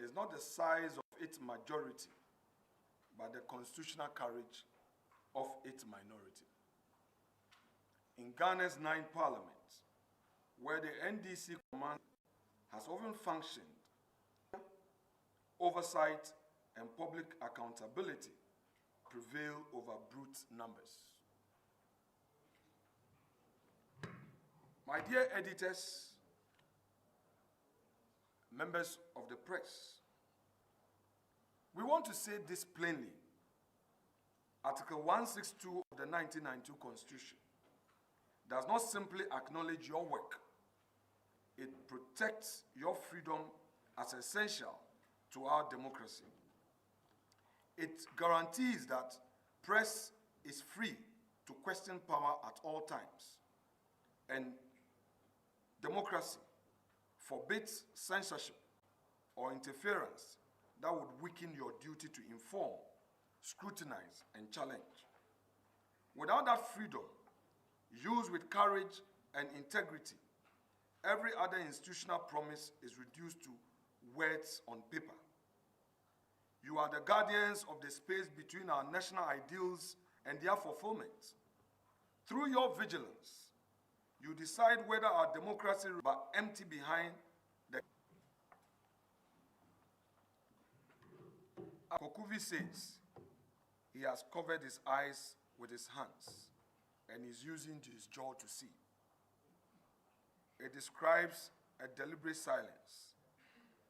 is not the size of its majority, but the constitutional courage of its minority. In Ghana's 9th Parliament, where the NDC command has often functioned, oversight and public accountability prevail over brute numbers. My dear editors, members of the press, we want to say this plainly. Article 162 of the 1992 Constitution does not simply acknowledge your work. It protects your freedom as essential to our democracy. It guarantees that press is free to question power at all times, and democracy forbids censorship or interference that would weaken your duty to inform, scrutinize, and challenge. Without that freedom, used with courage and integrity, every other institutional promise is reduced to words on paper. You are the guardians of the space between our national ideals and their fulfillment. Through your vigilance, you decide whether our democracy will be empty behind the... Kokuvi says he has covered his eyes with his hands and is using his jaw to see. It describes a deliberate silence,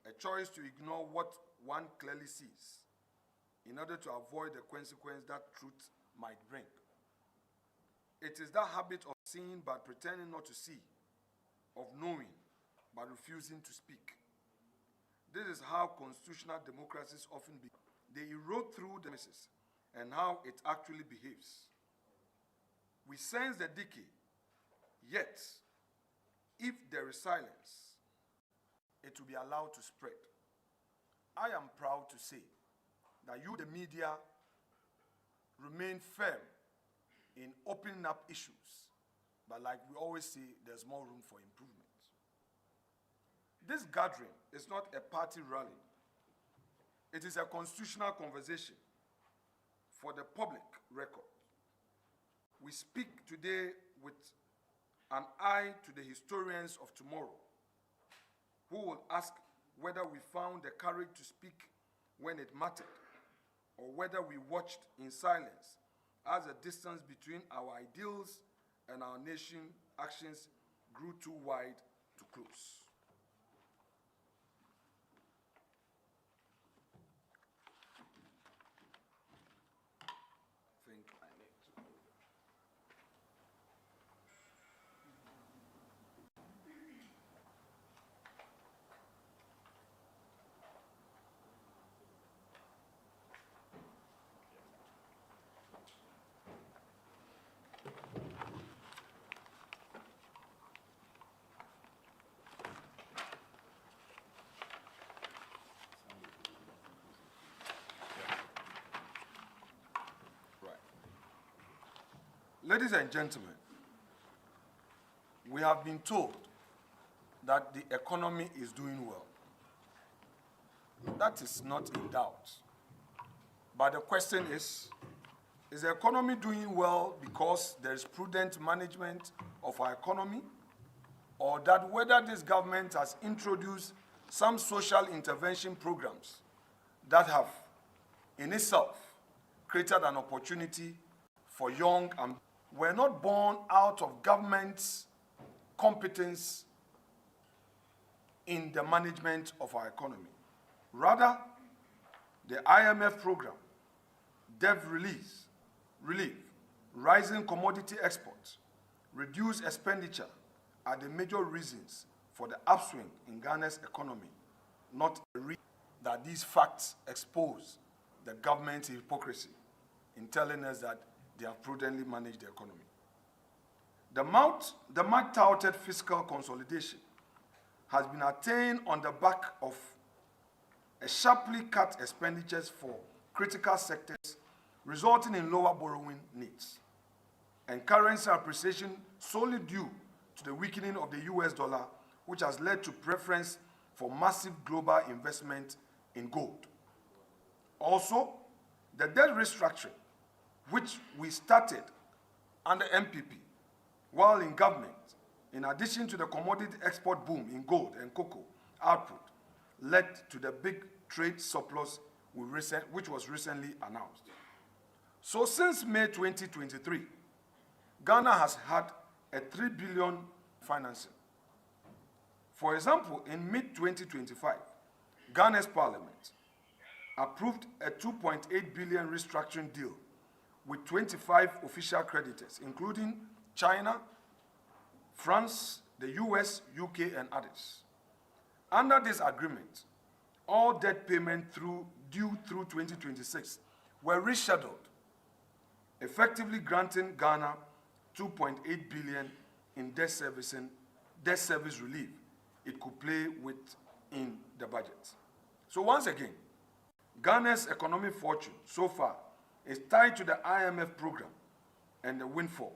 a choice to ignore what one clearly sees in order to avoid the consequence that truth might bring. It is that habit of seeing but pretending not to see, of knowing but refusing to speak. This is how constitutional democracies often begin. They erode through the messes and how it actually behaves. We sense the decay, yet, if there is silence, it will be allowed to spread. I am proud to say that you, the media, remain firm in opening up issues, but like we always say, there's more room for improvement. This gathering is not a party rally. It is a constitutional conversation for the public record. We speak today with an eye to the historians of tomorrow, who will ask whether we found the courage to speak when it mattered, or whether we watched in silence as the distance between our ideals and our nation's actions grew too wide to close. I think I need to... Ladies and gentlemen, we have been told that the economy is doing well. That is not in doubt. But the question is the economy doing well because there is prudent management of our economy, or that whether this government has introduced some social intervention programs that have in itself created an opportunity for young and were not born out of government's competence in the management of our economy. Rather, the IMF program, debt relief, rising commodity exports, reduced expenditure are the major reasons for the upswing in Ghana's economy, not that these facts expose the government's hypocrisy in telling us that they have prudently managed the economy. The much-touted fiscal consolidation has been attained on the back of a sharply cut expenditures for critical sectors, resulting in lower borrowing needs, and currency appreciation solely due to the weakening of the US dollar, which has led to preference for massive global investment in gold. Also, the debt restructuring, which we started under MPP while in government, in addition to the commodity export boom in gold and cocoa output, led to the big trade surplus which was recently announced. So since May 2023, Ghana has had a 3 billion financing. For example, in mid-2025, Ghana's parliament approved a 2.8 billion restructuring deal with 25 official creditors, including China, France, the US, UK, and others. Under this agreement, all debt payments due through 2026 were rescheduled, effectively granting Ghana 2.8 billion in debt service relief it could play with in the budget. So once again, Ghana's economic fortune so far is tied to the IMF program and the windfall,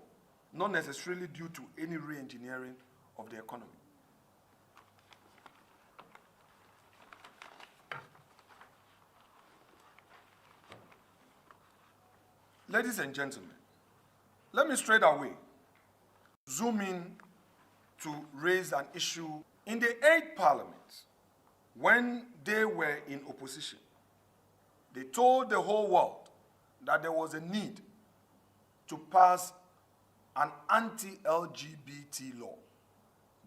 not necessarily due to any re-engineering of the economy. Ladies and gentlemen, let me straight away zoom in to raise an issue. In the 8th Parliament, when they were in opposition, they told the whole world that there was a need to pass an anti-LGBT law.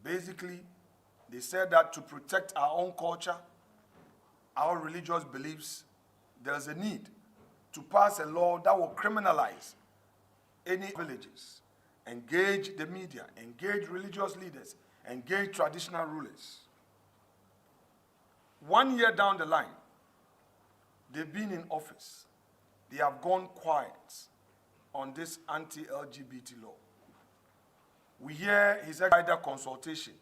Basically, they said that to protect our own culture, our religious beliefs, there's a need to pass a law that will criminalize any villages, engage the media, engage religious leaders, engage traditional rulers. 1 year down the line, they've been in office. They have gone quiet on this anti-LGBT law. We hear his wider consultation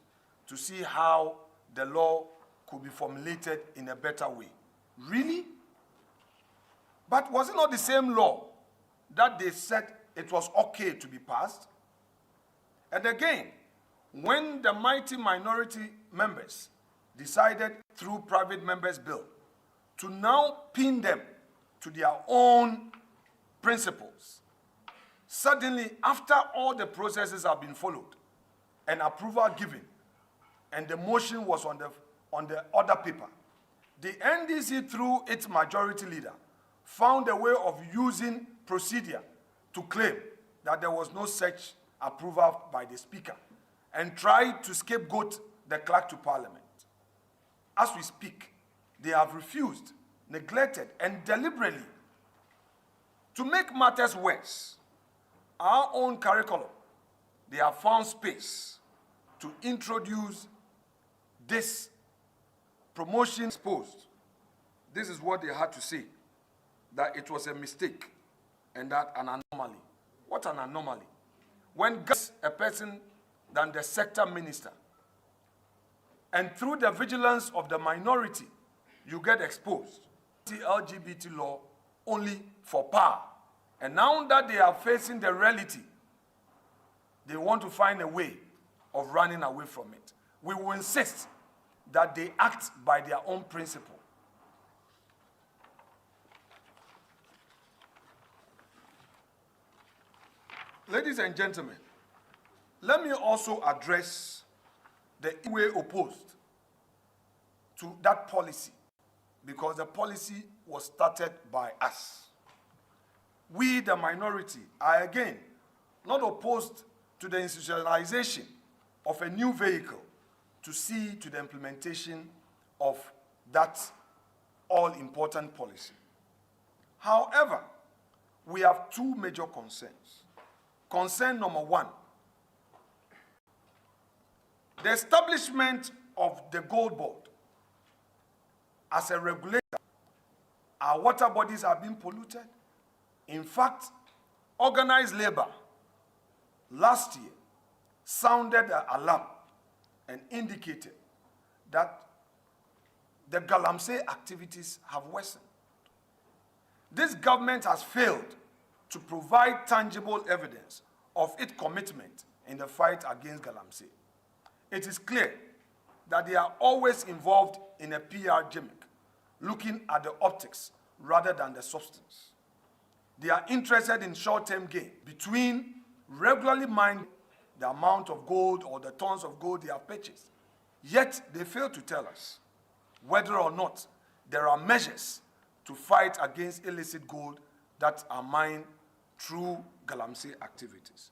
to see how the law could be formulated in a better way. Really? But was it not the same law that they said it was okay to be passed? And again, when the mighty minority members decided through private members' bill to now pin them to their own principles, suddenly, after all the processes have been followed and approval given, and the motion was on the other paper, the NDC, through its majority leader, found a way of using procedure to claim that there was no such approval by the Speaker and tried to scapegoat the clerk to Parliament. As we speak, they have refused, neglected, and deliberately, to make matters worse, our own curriculum, they have found space to introduce this promotion exposed. This is what they had to say, that it was a mistake and that an anomaly. What an anomaly. When a person than the sector minister, and through the vigilance of the minority, you get exposed. The LGBT law only for power. And now that they are facing the reality, they want to find a way of running away from it. We will insist that they act by their own principle. Ladies and gentlemen, let me also address the way opposed to that policy, because the policy was started by us. We, the minority, are again not opposed to the institutionalization of a new vehicle to see to the implementation of that all-important policy. However, we have two major concerns. Concern number one, the establishment of the Gold Board as a regulator. Our water bodies have been polluted. In fact, organized labor last year sounded an alarm and indicated that the Galamsey activities have worsened. This government has failed to provide tangible evidence of its commitment in the fight against Galamsey. It is clear that they are always involved in a PR gimmick, looking at the optics rather than the substance. They are interested in short-term gain between regularly mining the amount of gold or the tons of gold they have purchased. Yet they fail to tell us whether or not there are measures to fight against illicit gold that are mined through galamsey activities.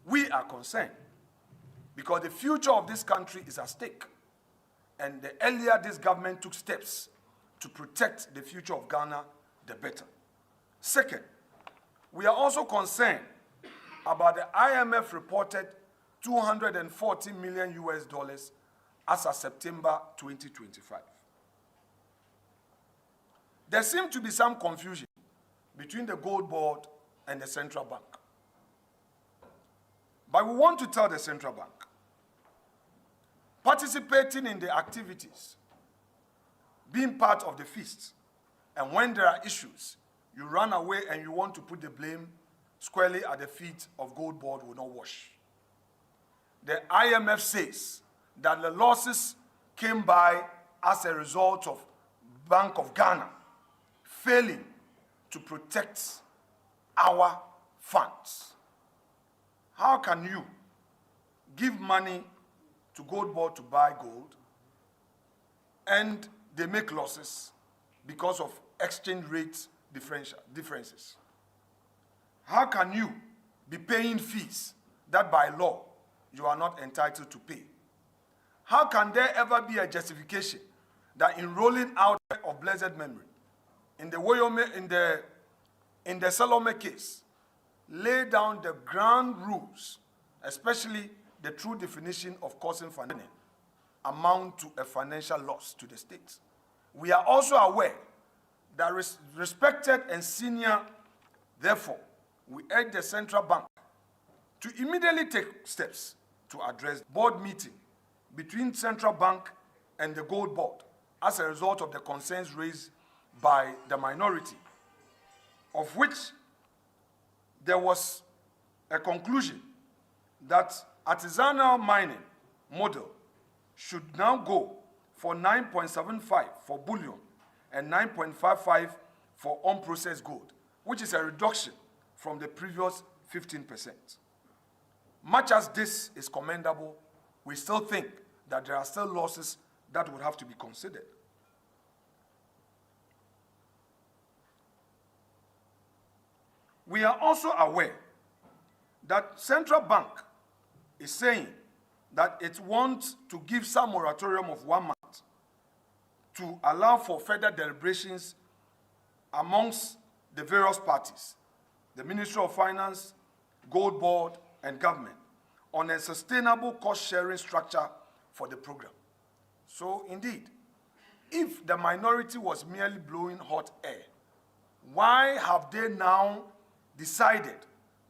We are concerned because the future of this country is at stake. And the earlier this government took steps to protect the future of Ghana, the better. Second, we are also concerned about the IMF reported $240 million as of September 2025. There seemed to be some confusion between the Gold Board and the Central Bank. But we want to tell the Central Bank, participating in the activities, being part of the feast, and when there are issues, you run away and you want to put the blame squarely at the feet of Gold Board will not wash. The IMF says that the losses came by as a result of Bank of Ghana failing to protect our funds. How can you give money to Gold Board to buy gold and they make losses because of exchange rate differences? How can you be paying fees that by law you are not entitled to pay? How can there ever be a justification that in rolling out of blessed memory, in the Salome case, lay down the ground rules, especially the true definition of causing financial amount to a financial loss to the state? We are also aware that respected and senior, therefore, we urge the Central Bank to immediately take steps to address board meeting between Central Bank and the Gold Board as a result of the concerns raised by the minority, of which there was a conclusion that artisanal mining model should now go for 9.75 for bullion and 9.55 for unprocessed gold, which is a reduction from the previous 15%. Much as this is commendable, we still think that there are still losses that would have to be considered. We are also aware that Central Bank is saying that it wants to give some moratorium of 1 month to allow for further deliberations amongst the various parties, the Ministry of Finance, Gold Board, and government, on a sustainable cost-sharing structure for the program. So indeed, if the minority was merely blowing hot air, why have they now decided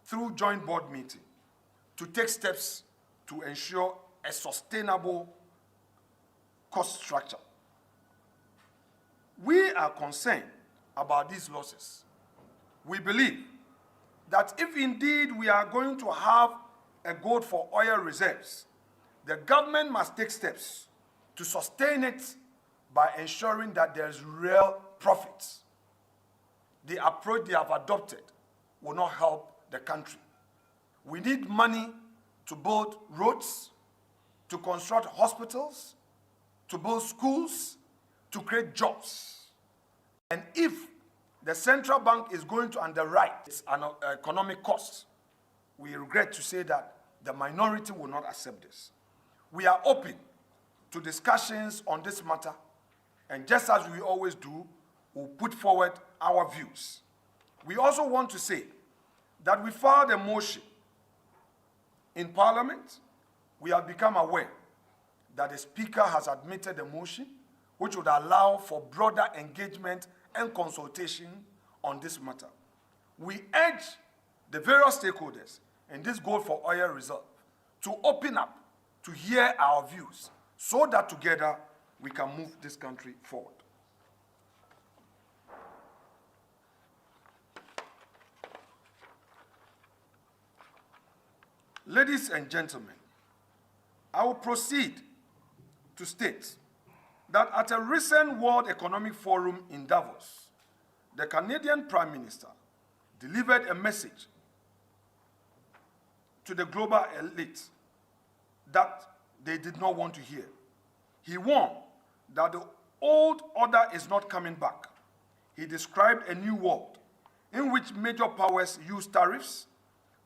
through joint board meeting to take steps to ensure a sustainable cost structure? We are concerned about these losses. We believe that if indeed we are going to have a gold for oil reserves, the government must take steps to sustain it by ensuring that there is real profits. The approach they have adopted will not help the country. We need money to build roads, to construct hospitals, to build schools, to create jobs. And if the Central Bank is going to underwrite an economic cost, we regret to say that the minority will not accept this. We are open to discussions on this matter, and just as we always do, we'll put forward our views. We also want to say that we filed a motion in Parliament. We have become aware that the Speaker has admitted the motion, which would allow for broader engagement and consultation on this matter. We urge the various stakeholders in this gold for oil reserve to open up, to hear our views, so that together we can move this country forward. Ladies and gentlemen, I will proceed to state that at a recent World Economic Forum in Davos, the Canadian Prime Minister delivered a message to the global elite that they did not want to hear. He warned that the old order is not coming back. He described a new world in which major powers use tariffs,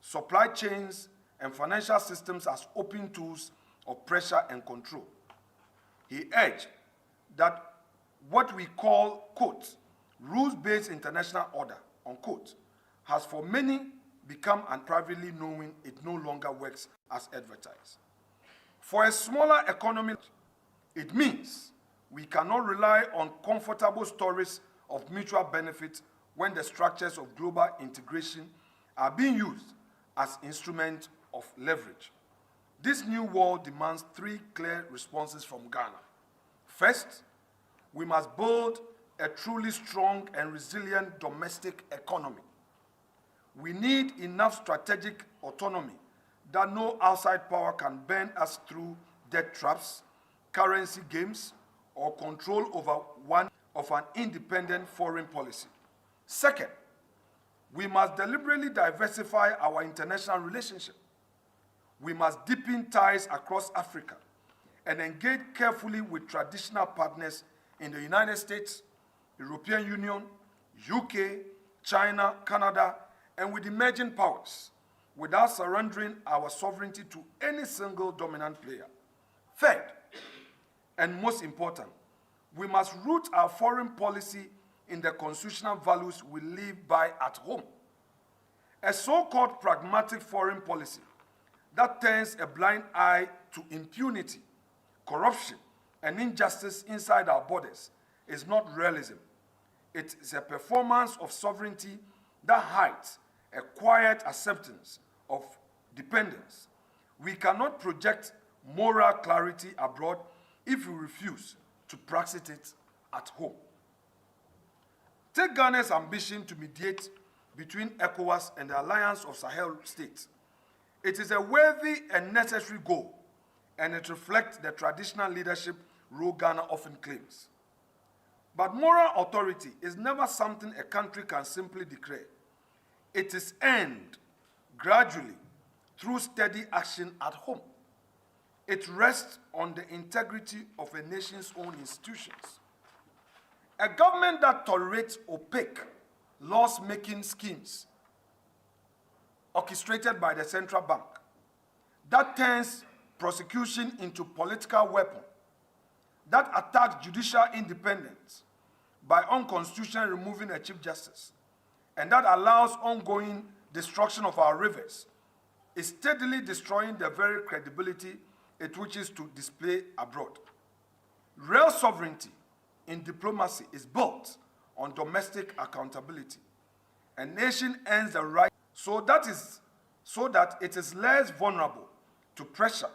supply chains, and financial systems as open tools of pressure and control. He urged that what we call, quote, rules-based international order, unquote, has for many become and privately knowing it no longer works as advertised. For a smaller economy, it means we cannot rely on comfortable stories of mutual benefit when the structures of global integration are being used as instruments of leverage. This new world demands three clear responses from Ghana. First, we must build a truly strong and resilient domestic economy. We need enough strategic autonomy that no outside power can bend us through debt traps, currency games, or control over one of an independent foreign policy. Second, we must deliberately diversify our international relationship. We must deepen ties across Africa and engage carefully with traditional partners in the United States, European Union, UK, China, Canada, and with emerging powers, without surrendering our sovereignty to any single dominant player. Third, and most important, we must root our foreign policy in the constitutional values we live by at home. A so-called pragmatic foreign policy that turns a blind eye to impunity, corruption, and injustice inside our borders is not realism. It is a performance of sovereignty that hides a quiet acceptance of dependence. We cannot project moral clarity abroad if we refuse to practice it at home. Take Ghana's ambition to mediate between ECOWAS and the Alliance of Sahel states. It is a worthy and necessary goal, and it reflects the traditional leadership role Ghana often claims. But moral authority is never something a country can simply declare. It is earned gradually through steady action at home. It rests on the integrity of a nation's own institutions. A government that tolerates opaque, laws-making schemes orchestrated by the central bank, that turns prosecution into political weapon, that attacks judicial independence by unconstitutionally removing a chief justice, and that allows ongoing destruction of our rivers, is steadily destroying the very credibility it wishes to display abroad. Real sovereignty in diplomacy is built on domestic accountability. A nation earns the right so that it is less vulnerable to pressure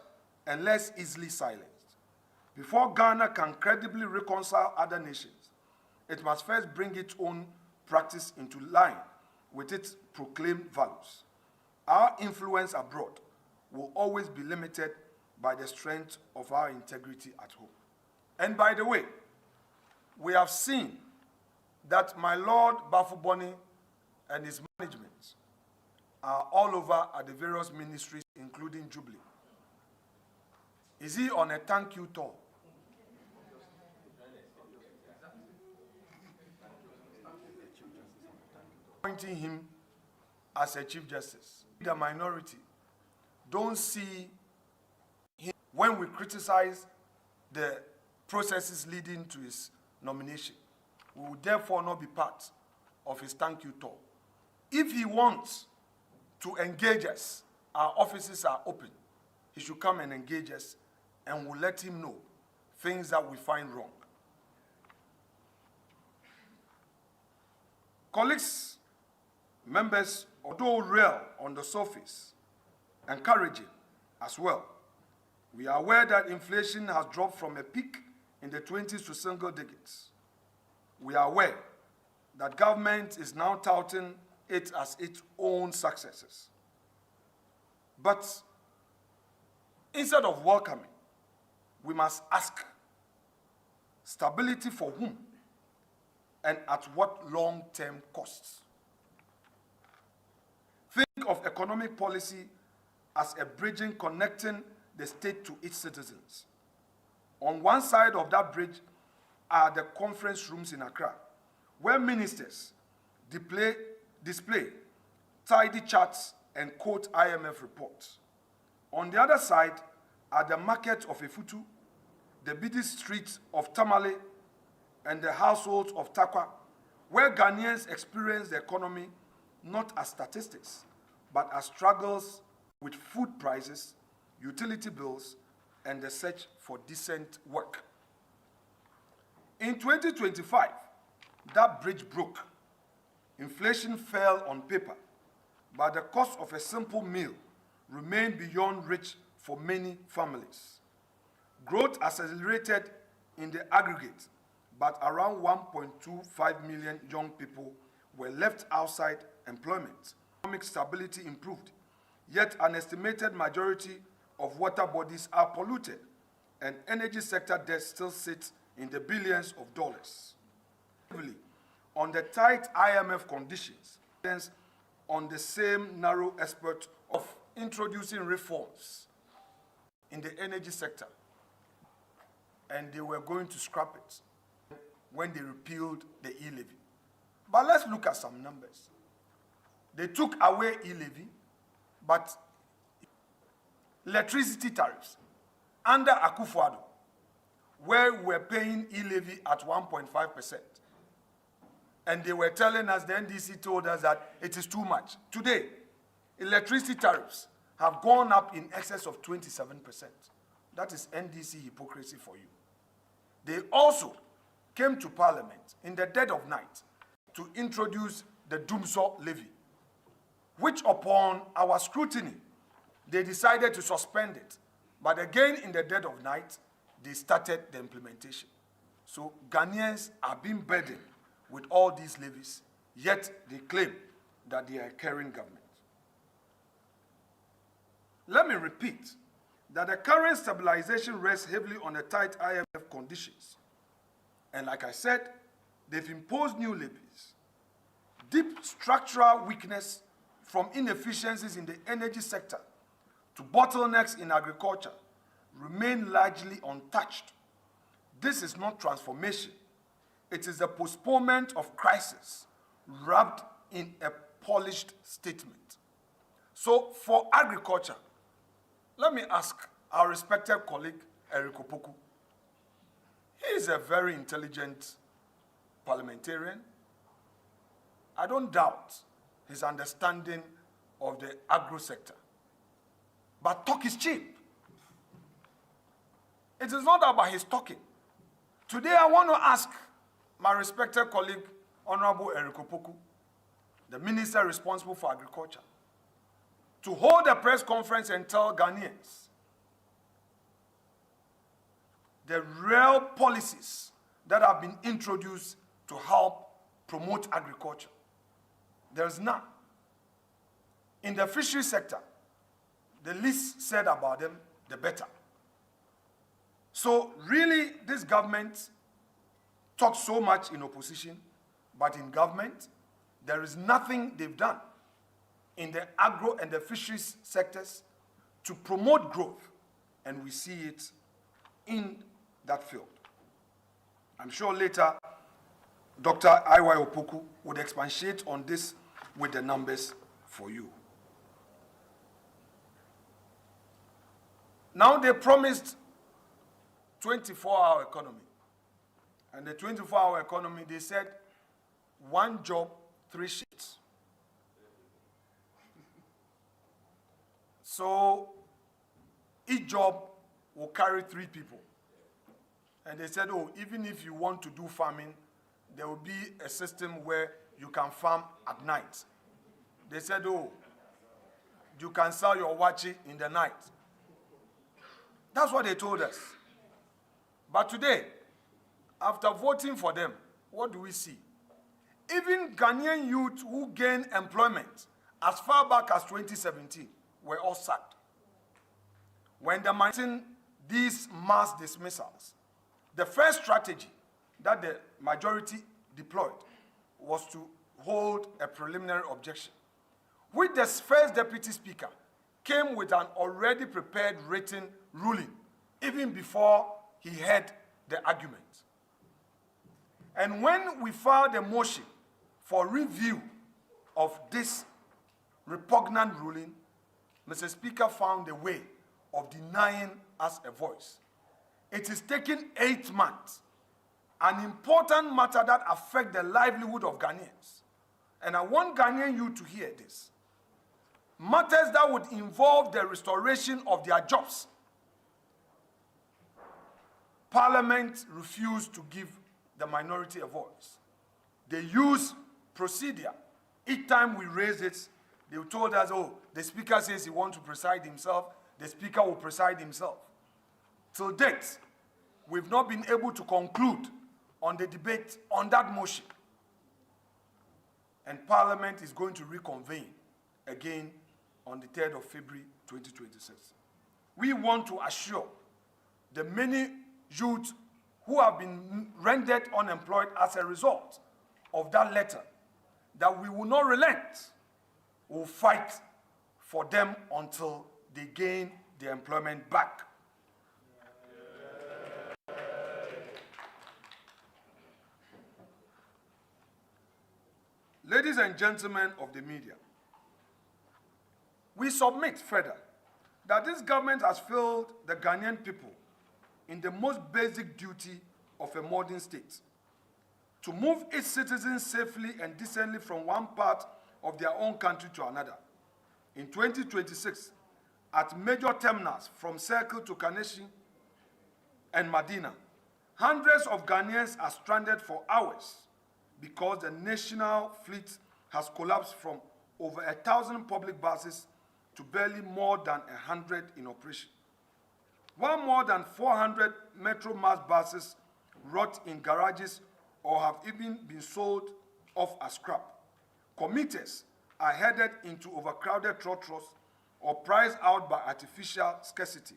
and less easily silenced. Before Ghana can credibly reconcile other nations, it must first bring its own practice into line with its proclaimed values. Our influence abroad will always be limited by the strength of our integrity at home. And by the way, we have seen that my Lord Bafuboni and his management are all over at the various ministries, including Jubilee. Is he on a thank you tour? Appointing him as a chief justice. The minority don't see him when we criticize the processes leading to his nomination. We will therefore not be part of his thank you tour. If he wants to engage us, our offices are open. He should come and engage us, and we'll let him know things that we find wrong. Colleagues, members, although real on the surface, encouraging as well, we are aware that inflation has dropped from a peak in the 20s to single digits. We are aware that government is now touting it as its own successes. But instead of welcoming, we must ask, Stability for whom? And at what long-term costs? Think of economic policy as a bridging connecting the state to its citizens. On one side of that bridge are the conference rooms in Accra, where ministers display tidy charts and quote IMF reports. On the other side are the markets of Efutu, the busy streets of Tamale, and the households of Takwa, where Ghanaians experience the economy not as statistics, but as struggles with food prices, utility bills, and the search for decent work. In 2025, that bridge broke. Inflation fell on paper, but the cost of a simple meal remained beyond reach for many families. Growth accelerated in the aggregate, but around 1.25 million young people were left outside employment. Economic stability improved, yet an estimated majority of water bodies are polluted, and energy sector debt still sits in the billions of dollars. On the tight IMF conditions, on the same narrow aspect of introducing reforms in the energy sector, and they were going to scrap it when they repealed the e-levy. But let's look at some numbers. They took away e-levy, but electricity tariffs under Akufo-Addo, where we're paying e-levy at 1.5%. And they were telling us, the NDC told us that it is too much. Today, electricity tariffs have gone up in excess of 27%. That is NDC hypocrisy for you. They also came to Parliament in the dead of night to introduce the Dumso levy, which upon our scrutiny, they decided to suspend it. But again, in the dead of night, they started the implementation. So Ghanaians are being burdened with all these levies, yet they claim that they are a caring government. Let me repeat that the current stabilization rests heavily on the tight IMF conditions. And like I said, they've imposed new levies. Deep structural weakness from inefficiencies in the energy sector to bottlenecks in agriculture remain largely untouched. This is not transformation. It is a postponement of crisis wrapped in a polished statement. So for agriculture, let me ask our respected colleague, Eric Opoku. He is a very intelligent parliamentarian. I don't doubt his understanding of the agro sector. But talk is cheap. It is not about his talking. Today I want to ask my respected colleague, Honorable Eric Opoku, the minister responsible for agriculture, to hold a press conference and tell Ghanaians the real policies that have been introduced to help promote agriculture. There's none. In the fishery sector, the least said about them, the better. So really, this government talks so much in opposition, but in government, there is nothing they've done in the agro and the fisheries sectors to promote growth, and we see it in that field. I'm sure later, Dr. I.Y. Opoku would expatiate on this with the numbers for you. Now they promised 24-hour economy. And the 24-hour economy, they said, one job, 3 shifts. So each job will carry 3 people. And they said, oh, even if you want to do farming, there will be a system where you can farm at night. They said, oh, you can sell your wachi in the night. That's what they told us. But today, after voting for them, what do we see? Even Ghanaian youth who gained employment as far back as 2017 were all sacked. When they're these mass dismissals, the first strategy that the majority deployed was to hold a preliminary objection, which the first Deputy Speaker came with an already prepared written ruling even before he heard the argument. And when we filed a motion for review of this repugnant ruling, Mr. Speaker found a way of denying us a voice. It is taking 8 months, an important matter that affects the livelihood of Ghanaians. And I want Ghanaian youth to hear this. Matters that would involve the restoration of their jobs. Parliament refused to give the minority a voice. They use procedure. Each time we raise it, they told us, oh, the Speaker says he wants to preside himself, the Speaker will preside himself. Till date, we've not been able to conclude on the debate on that motion. And Parliament is going to reconvene again on the 3rd of February 2026. We want to assure the many youth who have been rendered unemployed as a result of that letter that we will not relent. We will fight for them until they gain their employment back. Ladies and gentlemen of the media, we submit further that this government has failed the Ghanaian people in the most basic duty of a modern state, to move its citizens safely and decently from one part of their own country to another. In 2026, at major terminals from Circle to Kaneshi and Medina, hundreds of Ghanaians are stranded for hours because the national fleet has collapsed from over 1,000 public buses to barely more than 100 in operation. While more than 400 Metro Mass buses rot in garages or have even been sold off as scrap, commuters are headed into overcrowded trotros or priced out by artificial scarcity,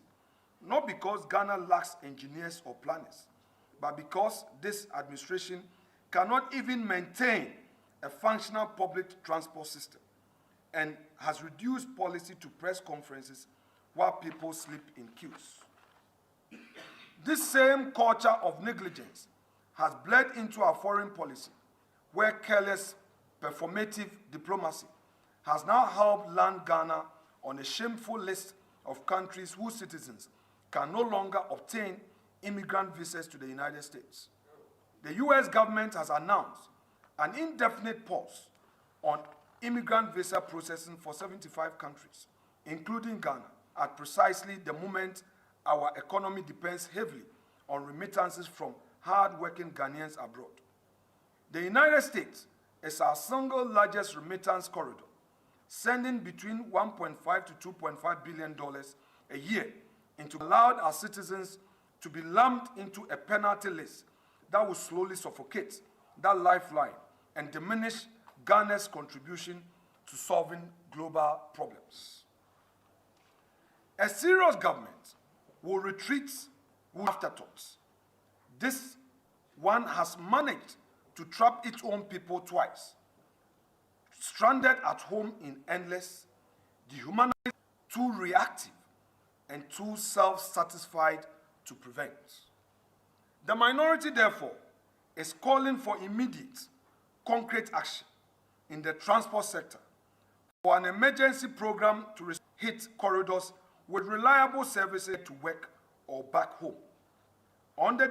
not because Ghana lacks engineers or planners, but because this administration cannot even maintain a functional public transport system and has reduced policy to press conferences while people sleep in queues. This same culture of negligence has bled into our foreign policy, where careless performative diplomacy has now helped land Ghana on a shameful list of countries whose citizens can no longer obtain immigrant visas to the United States. The US government has announced an indefinite pause on immigrant visa processing for 75 countries, including Ghana, at precisely the moment our economy depends heavily on remittances from hard-working Ghanaians abroad. The United States is our single largest remittance corridor, sending between $1.5 to $2.5 billion a year into allowed our citizens to be lumped into a penalty list that will slowly suffocate that lifeline and diminish Ghana's contribution to solving global problems. A serious government will retreat with afterthoughts. This one has managed to trap its own people twice, stranded at home in endless, dehumanized, too reactive, and too self-satisfied to prevent. The minority, therefore, is calling for immediate, concrete action in the transport sector for an emergency program to hit corridors with reliable services to work or back home. Under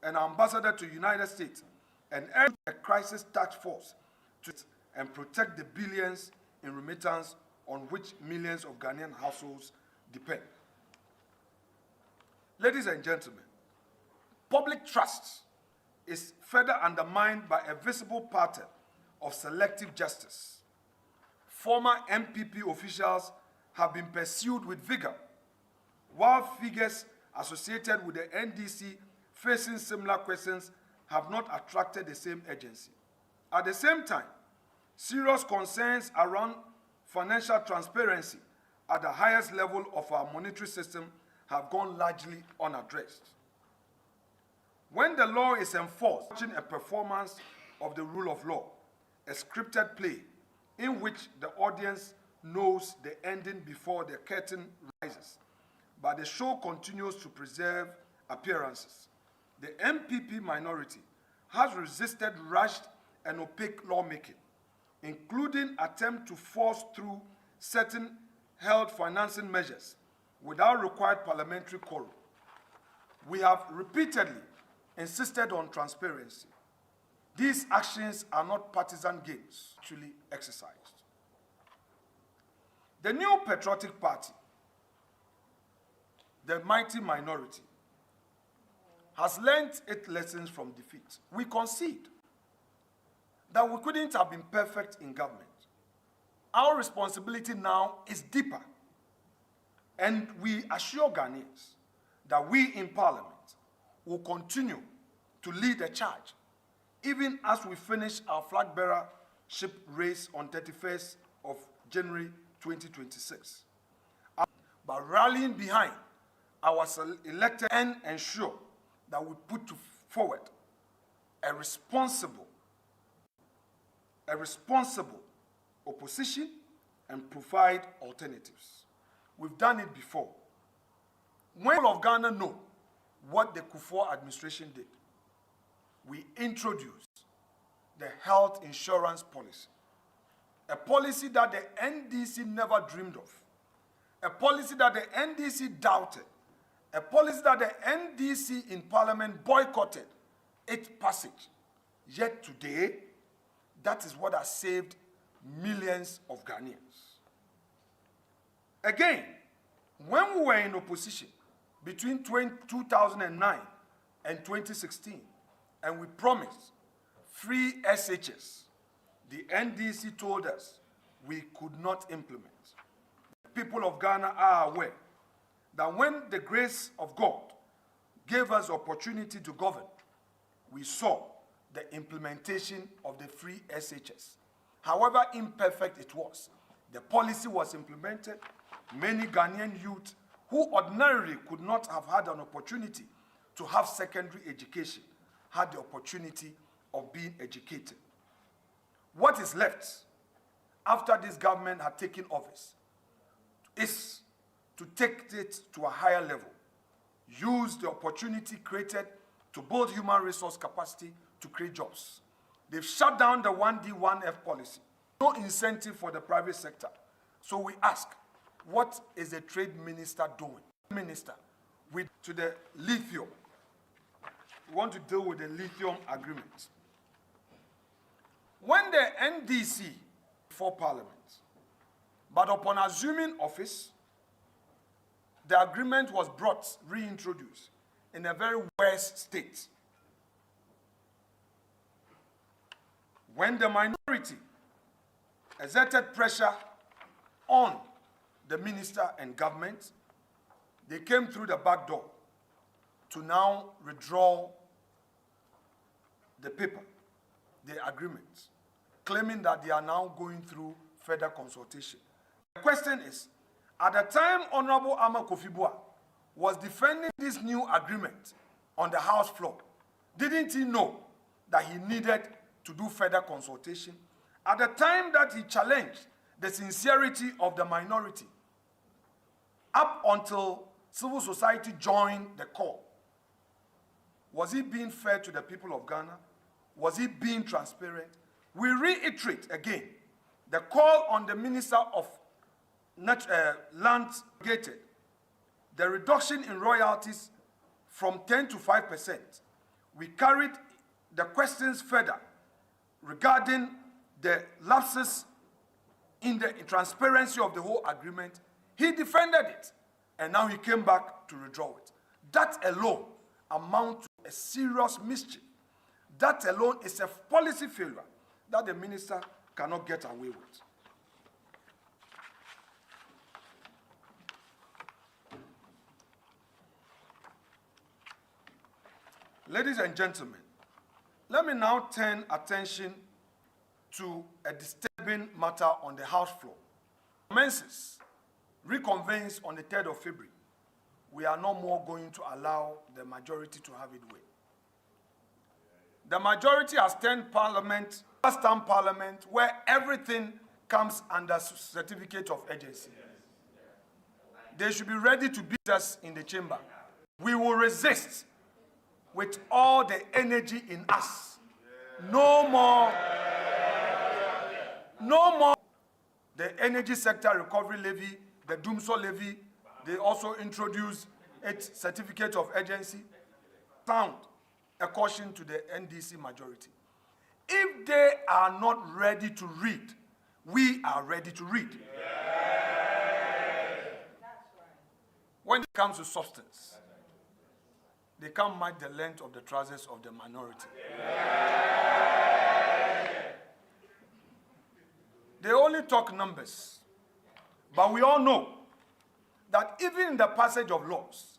an ambassador to the United States and urge a crisis task force to and protect the billions in remittance on which millions of Ghanaian households depend. Ladies and gentlemen, public trust is further undermined by a visible pattern of selective justice. Former MPP officials have been pursued with vigor, while figures associated with the NDC facing similar questions have not attracted the same urgency. At the same time, serious concerns around financial transparency at the highest level of our monetary system have gone largely unaddressed. When the law is enforced, watching a performance of the rule of law, a scripted play in which the audience knows the ending before the curtain rises, but the show continues to preserve appearances. The MPP minority has resisted rushed and opaque lawmaking, including attempts to force through certain held financing measures without required parliamentary quorum. We have repeatedly insisted on transparency. These actions are not partisan games actually exercised. The new patriotic party, the mighty minority, has learned its lessons from defeat. We concede that we couldn't have been perfect in government. Our responsibility now is deeper. And we assure Ghanaians that we in Parliament will continue to lead the charge, even as we finish our flag bearership race on 31st of January 2026. But rallying behind our elected and ensure that we put forward a responsible opposition and provide alternatives. We've done it before. When people of Ghana know what the Kufuor administration did, we introduced the health insurance policy, a policy that the NDC never dreamed of, a policy that the NDC doubted, a policy that the NDC in Parliament boycotted its passage. Yet today, that is what has saved millions of Ghanaians. Again, when we were in opposition between 2009 and 2016, and we promised free SHS, the NDC told us we could not implement. The people of Ghana are aware that when the grace of God gave us opportunity to govern, we saw the implementation of the free SHS. However imperfect it was, the policy was implemented. Many Ghanaian youth who ordinarily could not have had an opportunity to have secondary education had the opportunity of being educated. What is left after this government had taken office is to take it to a higher level, use the opportunity created to build human resource capacity to create jobs. They've shut down the 1D, 1F policy. No incentive for the private sector. So we ask, what is the trade minister doing? Minister, to the lithium. We want to deal with the lithium agreement. When the NDC for Parliament, but upon assuming office, the agreement was reintroduced in a very worse state. When the minority exerted pressure on the minister and government, they came through the back door to now withdraw the paper, the agreement, claiming that they are now going through further consultation. The question is, at the time Honorable Ama Kofi-Boa was defending this new agreement on the House floor, didn't he know that he needed to do further consultation? At the time that he challenged the sincerity of the minority, up until civil society joined the call, was he being fair to the people of Ghana? Was he being transparent? We reiterate again the call on the Minister of Land Gated, the reduction in royalties from 10 to 5%. We carried the questions further regarding the lapses in the transparency of the whole agreement. He defended it, and now he came back to withdraw it. That alone amounts to a serious mischief. That alone is a policy failure that the minister cannot get away with. Ladies and gentlemen, let me now turn attention to a disturbing matter on the House floor. Commences reconvenes on the 3rd of February. We are no more going to allow the majority to have it way. The majority has turned parliament, first-term parliament, where everything comes under certificate of urgency. They should be ready to beat us in the chamber. We will resist with all the energy in us. No more. The energy sector recovery levy, the Doomsor levy, they also introduced its certificate of urgency. Sound a caution to the NDC majority. If they are not ready to read, we are ready to read. When it comes to substance, they can't match the length of the trousers of the minority. They only talk numbers. But we all know that even in the passage of laws,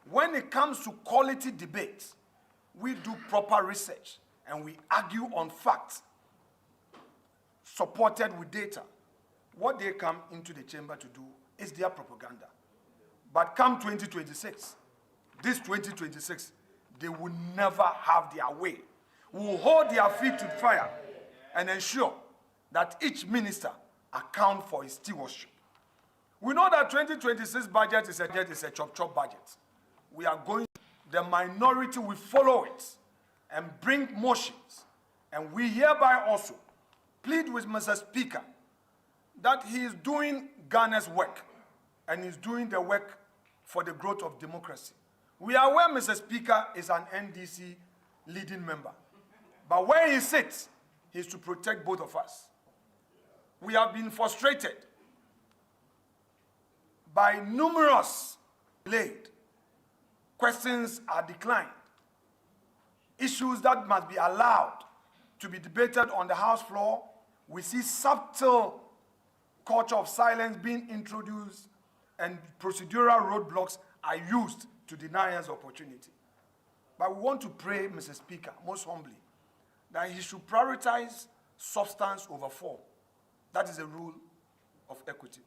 when it comes to quality debates, we do proper research and we argue on facts supported with data. What they come into the chamber to do is their propaganda. But come 2026, this 2026, they will never have their way. We will hold their feet to the fire and ensure that each minister account for his stewardship. We know that 2026 budget is a chop-chop budget. We are going, the minority will follow it and bring motions. And we hereby also plead with Mr. Speaker that he is doing Ghana's work and is doing the work for the growth of democracy. We are aware Mr. Speaker is an NDC leading member. But where he sits, he is to protect both of us. We have been frustrated by numerous delayed. Questions are declined. Issues that must be allowed to be debated on the House floor. We see subtle culture of silence being introduced, and procedural roadblocks are used to deny us opportunity. But we want to pray, Mr. Speaker, most humbly, that he should prioritize substance over form. That is a rule of equity.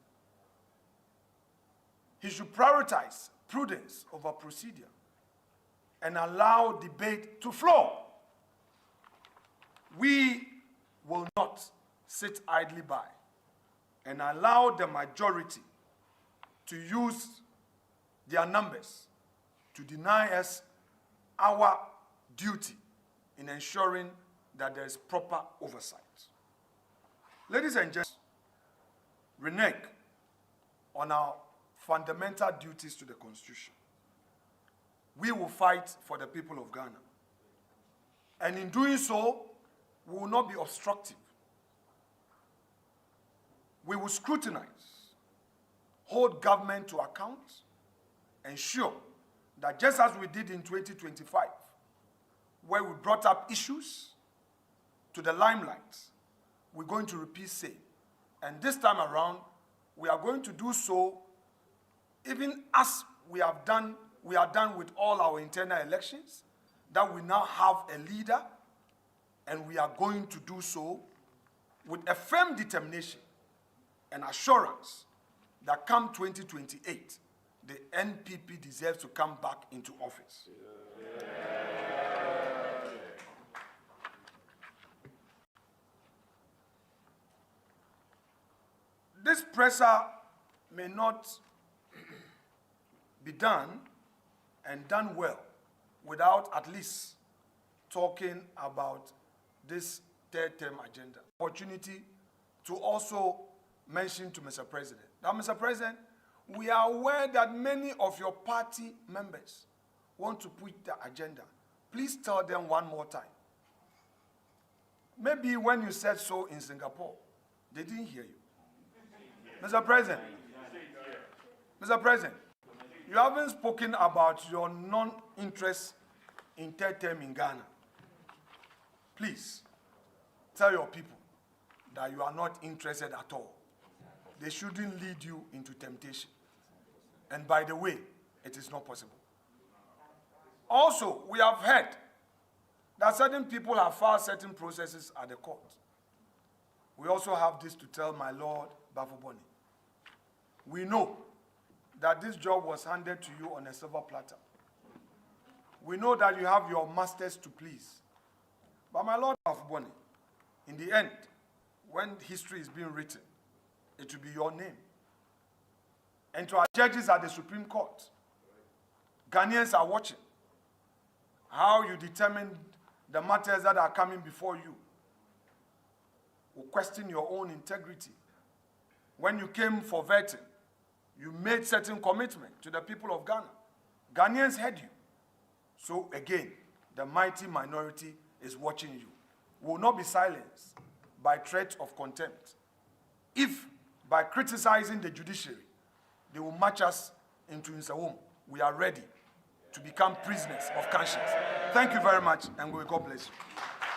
He should prioritize prudence over procedure and allow debate to flow. We will not sit idly by and allow the majority to use their numbers to deny us our duty in ensuring that there is proper oversight. Ladies and gentlemen, renege on our fundamental duties to the Constitution. We will fight for the people of Ghana. And in doing so, we will not be obstructive. We will scrutinize, hold government to account, ensure that just as we did in 2025, where we brought up issues to the limelight, we're going to repeat same. And this time around, we are going to do so even as we are done with all our internal elections, that we now have a leader, and we are going to do so with a firm determination and assurance that come 2028, the NPP deserves to come back into office. This pressure may not be done and done well without at least talking about this third-term agenda. Opportunity to also mention to Mr. President. Now, Mr. President, we are aware that many of your party members want to push the agenda. Please tell them one more time. Maybe when you said so in Singapore, they didn't hear you. Mr. President, you haven't spoken about your non-interest in third term in Ghana. Please, tell your people that you are not interested at all. They shouldn't lead you into temptation. And by the way, it is not possible. Also, we have heard that certain people have filed certain processes at the court. We also have this to tell my Lord Bafoboni. We know that this job was handed to you on a silver platter. We know that you have your masters to please. But my Lord of Bonnie, in the end, when history is being written, it will be your name. And to our judges at the Supreme Court, Ghanaians are watching how you determine the matters that are coming before you. Will question your own integrity. When you came for vetting, you made certain commitment to the people of Ghana. Ghanaians heard you. So again, the mighty minority is watching you. We will not be silenced by threat of contempt. If by criticizing the judiciary, they will march us into Nsawam, we are ready to become prisoners of conscience. Thank you very much, and God bless you.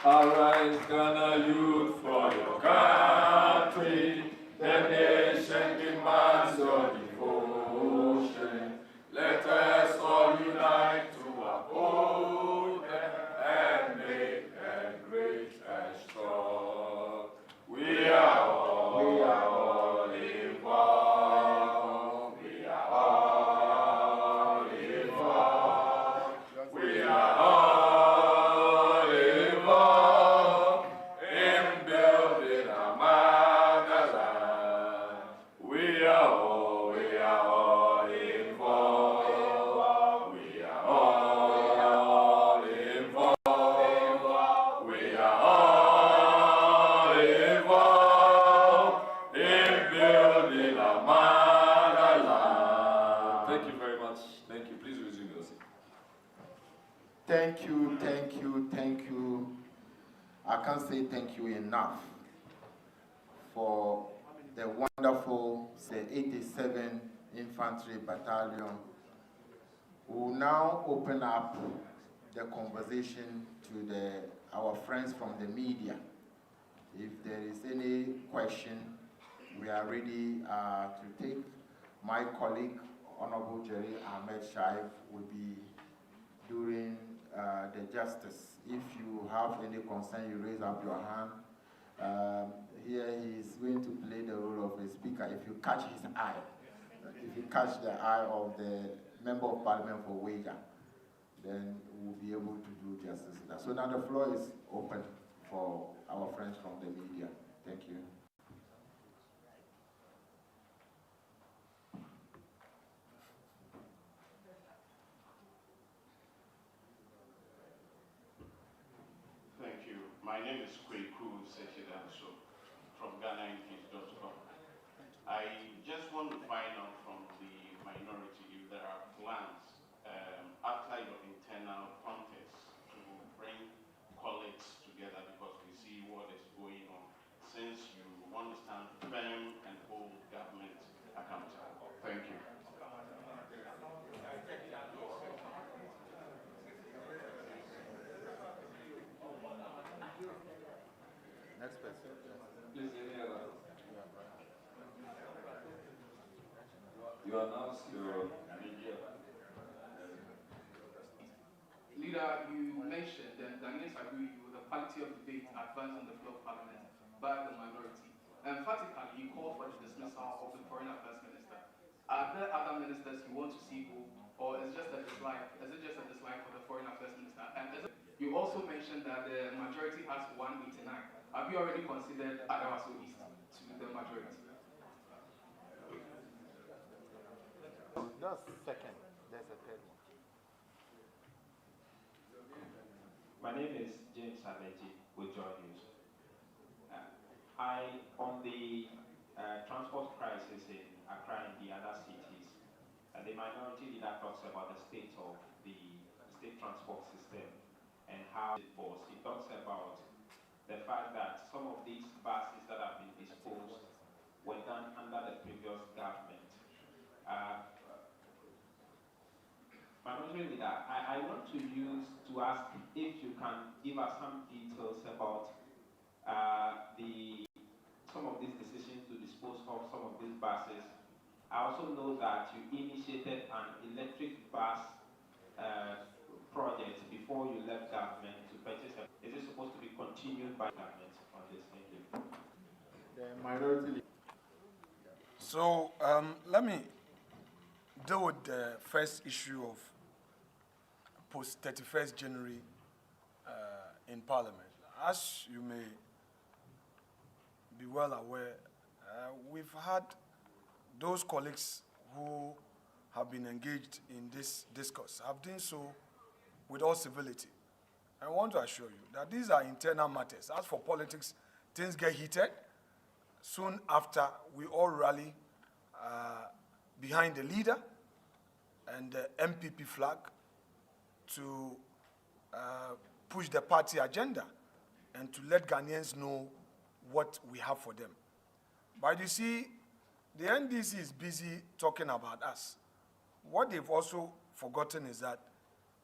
Arise, Ghana youth, for your country. The nation demands your devotion. Let us all unite to uphold them and make them great and strong. We are all involved. We are all involved. We are all involved in building our motherland. We are all involved. We are all involved. We are all involved in building our motherland. Thank you very much. Thank you. Please resume your seat. Thank you, thank you, thank you. I can't say thank you enough for the wonderful, say, 87 Infantry Battalion. We will now open up the conversation to our friends from the media. If there is any question, we are ready to take. My colleague, Honorable Jerry Ahmed Shaib, will be doing the justice. If you have any concern, you raise up your hand. Here he is going to play the role of a speaker. If you catch his eye, if you catch the eye of the Member of Parliament for Wager, then we'll be able to do justice to that. So now the floor is open for our friends from the media. Thank you. Thank you. My name is Kweku Sechidanso from GhanaInfluence.com. I just want to find out from the minority if there are plans after your internal contest to bring colleagues together, because we see what is going on, since you want to stand firm and hold government accountable. Thank you. Next person. Please, any other? You announce your media. Leader, you mentioned that Ghanaians agree with the quality of debate advanced on the floor of Parliament by the minority. Emphatically, you call for the dismissal of the Foreign Affairs Minister. Are there other ministers you want to see go, or is it just a dislike for the Foreign Affairs Minister? And you also mentioned that the majority has 189. Have you already considered Adawaso East to the majority? That's second. There's a third one. My name is James Aleji with Joy News. On the transport crisis in Accra and the other cities, the minority leader talks about the state of the state transport system and how it was. He talks about the fact that some of these buses that have been disposed were done under the previous government. Minority leader, I want to ask if you can give us some details about some of these decisions to dispose of some of these buses. I also know that you initiated an electric bus project before you left government to purchase. Is it supposed to be continued by government on this? Thank you. The minority. So let me deal with the first issue of post 31st January in Parliament. as you may be well aware, we've had those colleagues who have been engaged in this discourse have done so with all civility. I want to assure you that these are internal matters. As for politics, things get heated. Soon after, we all rally behind the leader and the MPP flag to push the party agenda and to let Ghanaians know what we have for them. But you see, the NDC is busy talking about us. What they've also forgotten is that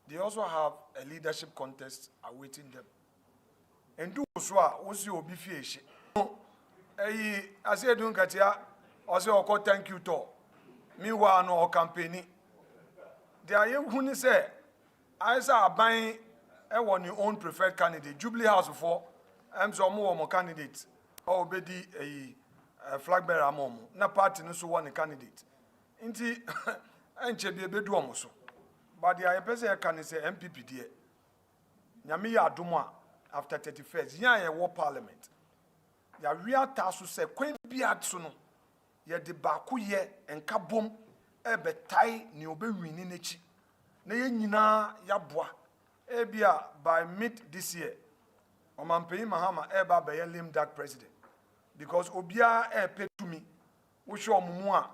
they also have a leadership contest awaiting them. And do so, also obi fieshe. I say doing katia, also thank you to. Meanwhile, no campaigning. They are who say, I saw buying your own preferred candidate. Jubilee House before, I'm so more candidate. Or be a flag bearer mom. Na party no so one candidate. Inti, enche be do amoso. But the IPC can say MPP there. Nyami ya adumwa after 31st. Yan ye war parliament. Ya real tasu se kwen biat suno. Ye de baku ye enka bom ebe tai ni obe wini nechi. Na ye nyina ya boa. Ebia by mid this year. Omanpeyi Mahama eba be ye lame duck president. Because obia pay to me. Which omumua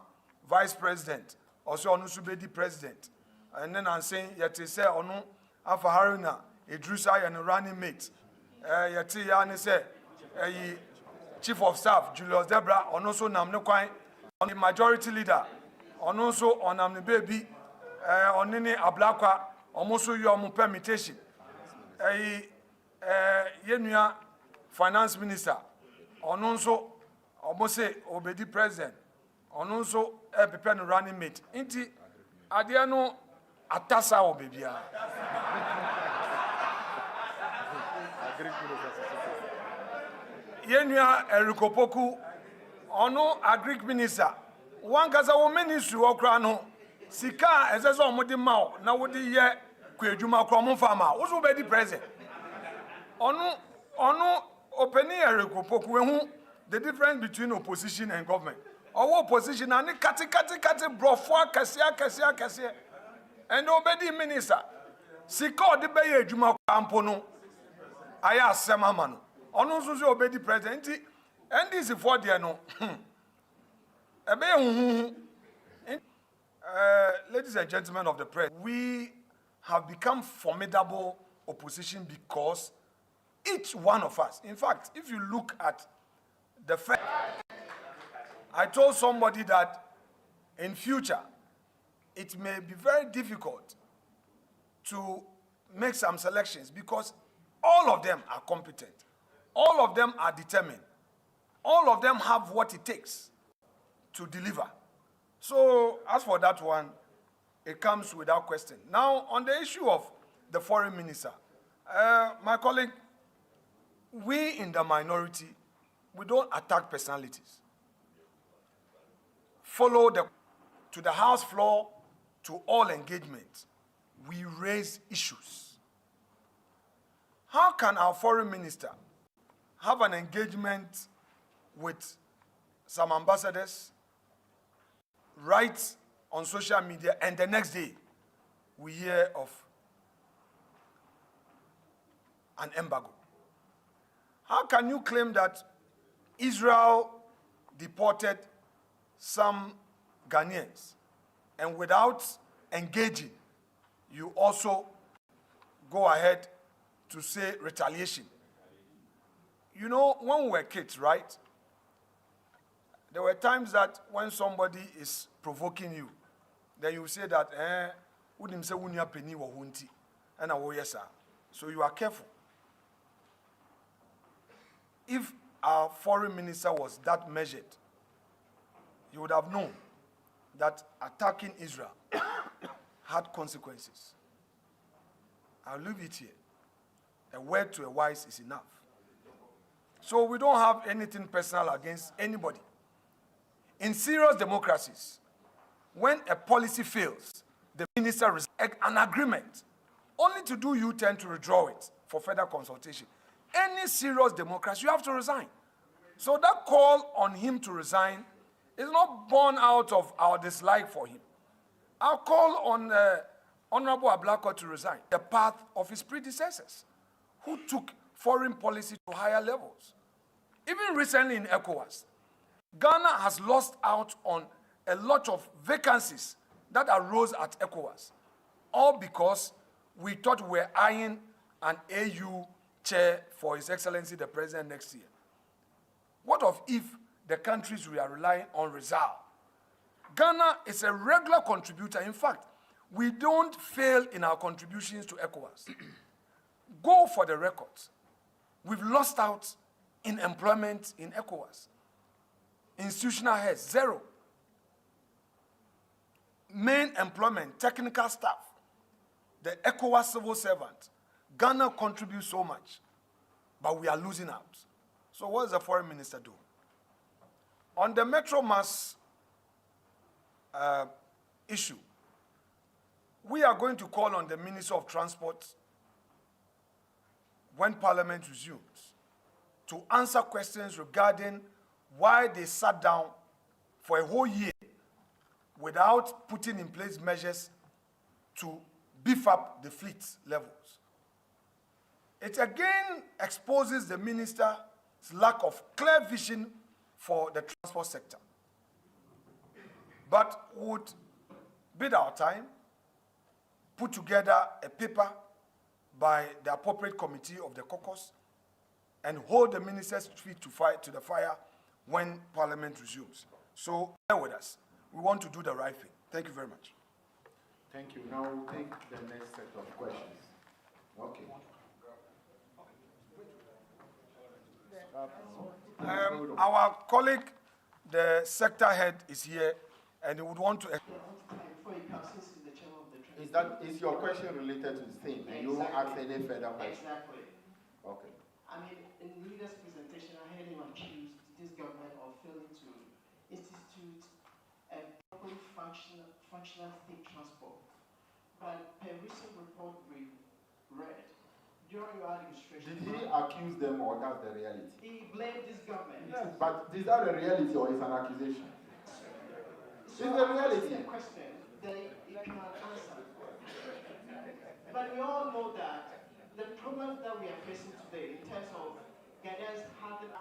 vice president. Also onusubedi president. And then I'm saying, yet say, ono afa haruna, Idrisa and running mate. Yet yani say, chief of staff, Julius Debra, on also namne kwai, on the majority leader, on also on namne baby, on nini ablakwa, almost your permutation. Yenuya finance minister, on also, almost say, obedi president, on also a prepare running mate. Inti, adiano, atasa o bebia. Yenua Erikopoku, ono agric minister. One kaza wo ministry okra no. Sika ezezo omodi ma na wodi ye kwedwuma kro mo fama. Wo so be di president. Ono opening Erikopoku we hu the difference between opposition and government. Owo opposition ani kati brofo akase. And obedi minister, sika odi be ye adwuma kwampo no aya asema ma no ono nso so obedi president NDC for there no ebe huhu. Ladies and gentlemen of the press, we have become formidable opposition because each one of us, in fact, if you look at the fact, I told somebody that in future it may be very difficult to make some selections because all of them are competent. All of them are determined. All of them have what it takes to deliver. So as for that one, it comes without question. Now, on the issue of the foreign minister, my colleague, we in the minority, we don't attack personalities. Follow to the House floor, to all engagement, we raise issues. How can our foreign minister have an engagement with some ambassadors, write on social media, and the next day we hear of an embargo? How can you claim that Israel deported some Ghanaians and without engaging, you also go ahead to say retaliation? You know, when we were kids, right? There were times that when somebody is provoking you, then you say that, wouldn't say wunya penny wo hunti, and yes, sir. So you are careful. If our foreign minister was that measured, you would have known that attacking Israel had consequences. I'll leave it here. A word to a wise is enough. So we don't have anything personal against anybody. In serious democracies, when a policy fails, the minister receives an agreement only to do U-turn to withdraw it for further consultation. any serious democracy, you have to resign. So that call on him to resign is not born out of our dislike for him. Our call on Honorable Ablako to resign the path of his predecessors, who took foreign policy to higher levels. Even recently in ECOWAS, Ghana has lost out on a lot of vacancies that arose at ECOWAS, all because we thought we were eyeing an AU chair for His Excellency the President next year. What of if the countries we are relying on resolve? Ghana is a regular contributor. In fact, we don't fail in our contributions to ECOWAS. Go for the records. We've lost out in employment in ECOWAS. Institutional heads, 0. Main employment, technical staff, the ECOWAS civil servant. Ghana contributes so much, but we are losing out. So what does the foreign minister do? On the Metro Mass issue, we are going to call on the Minister of Transport when Parliament resumes to answer questions regarding why they sat down for a whole year without putting in place measures to beef up the fleet levels. It again exposes the minister's lack of clear vision for the transport sector. But would bid our time, put together a paper by the appropriate committee of the caucus, and hold the minister's feet to the fire when Parliament resumes. So bear with us. We want to do the right thing. Thank you very much. Thank you. Now we'll take the next set of questions. Okay. Our colleague, the sector head, is here, and he would want to. Is your question related to the same? And you won't ask any further questions? Exactly. Okay. I mean, in the leader's presentation, I heard him accuse this government of failing to institute a properly functional state transport. But per recent report we read, during your administration... Did he accuse them, or that's the reality? He blamed this government. Yes, but is that a reality or is an accusation? So it's a reality. The question, then you cannot answer. But we all know that the problems that we are facing today in terms of Ghanaians having to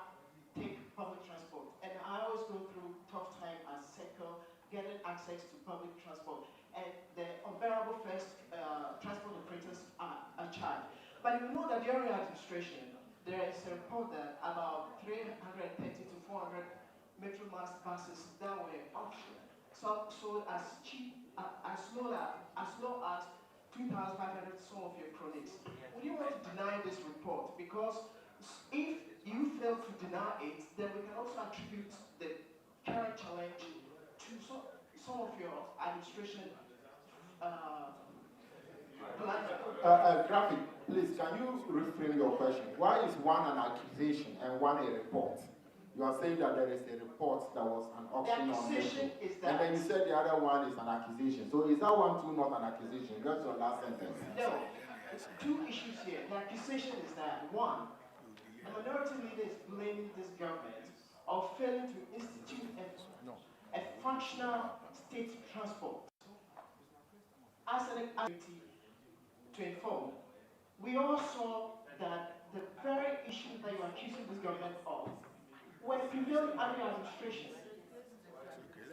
take public transport, and I always go through tough time as sector getting access to public transport, and the unbearable first transport operators are charged. But you know that during your administration, there is a report that about 330 to 400 Metro Mass buses that were auctioned, sold as cheap, as low as 2,500, some of your cronies. Would you want to deny this report? Because if you fail to deny it, then we can also attribute the current challenge to some of your administration Graphic, please, can you reframe your question? Why is one an accusation and one a report? You are saying that there is a report that was an auction on Metro, and then you said the other one is an accusation. So is that one too not an accusation? That's your last sentence. No, it's 2 issues here. The accusation is that, one, the minority leader is blaming this government of failing to institute a functional state transport. As an activity to inform, we all saw that the very issue that you are accusing this government of were prevailing under your administration.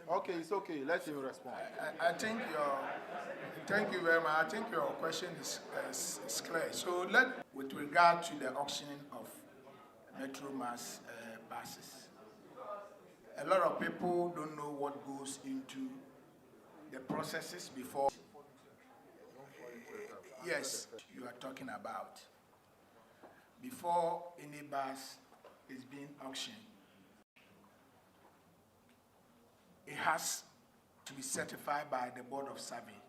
Okay, it's okay. Let him respond. Thank you very much. I think your question is clear. So with regard to the auctioning of Metro Mass buses, a lot of people don't know what goes into the processes before. Yes, you are talking about. Before any bus is being auctioned, it has to be certified by the Board of Survey.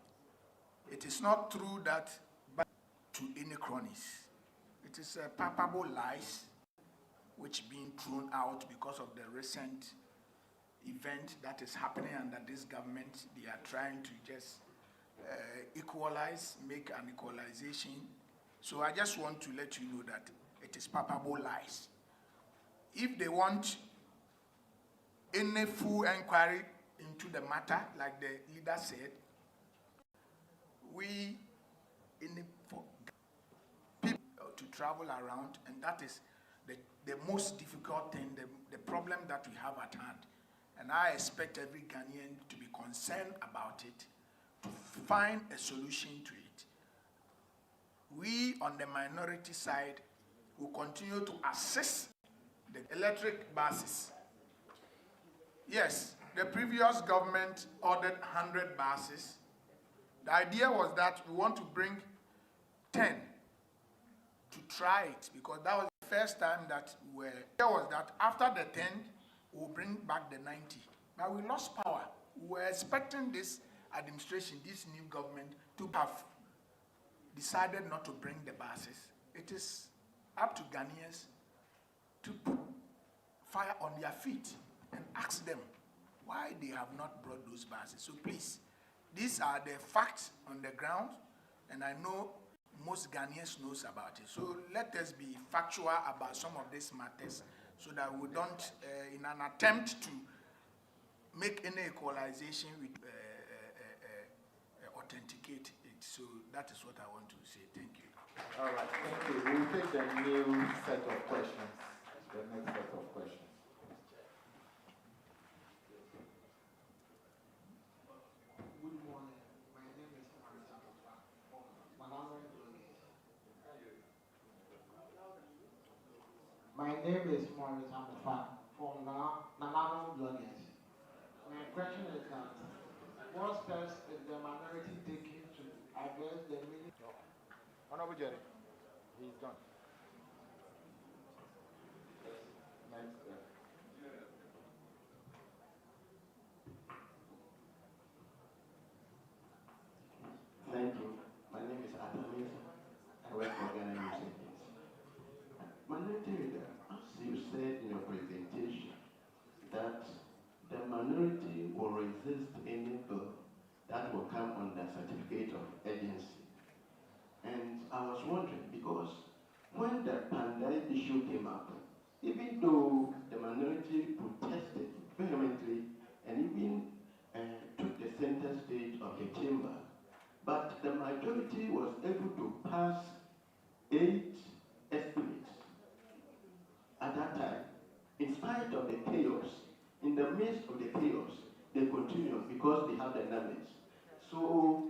It is not true that to any cronies. It is a palpable lies which being thrown out because of the recent event that is happening under this government. They are trying to just equalize, make an equalization. So I just want to let you know that it it is palpable lies. If they want any full inquiry into the matter, like the leader said, we for people to travel around, and that is the most difficult thing, the problem that we have at hand. And I expect every Ghanaian to be concerned about it, to find a solution to it. We on the minority side will continue to assist the electric buses. Yes, the previous government ordered 100 buses. The idea was that we want to bring 10 to try it, because that was the first time that we were. There was that after the 10, we'll bring back the 90. But we lost power. We were expecting this administration, this new government, to have decided not to bring the buses. It is up to Ghanaians to put fire on their feet and ask them why they have not brought those buses. So please, these are the facts on the ground, and I know most Ghanaians knows about it. So let us be factual about some of these matters, so that we don't, in an attempt to make any equalization, with authenticate it. So that is what I want to say. Thank you. All right, thank you. We'll take the new set of questions, the next set of questions. Good morning. My name is Maurice Amufa from Nanano Bloggers. My question is that what steps is the minority taking to address the meaning? Honorable Jerry, he's done. Next. Thank you. My name is Atamis. I work for Ghana News. Minority leader, as you said in your presentation, that the minority will resist any bill that will come under certificate of urgency. And I was wondering, because when the pandemic issue came up, even though the minority protested vehemently and even took the center stage of the chamber, but the majority was able to pass 8 estimates at that time. In spite of the chaos, in the midst of the chaos, they continue because they have the numbers. So,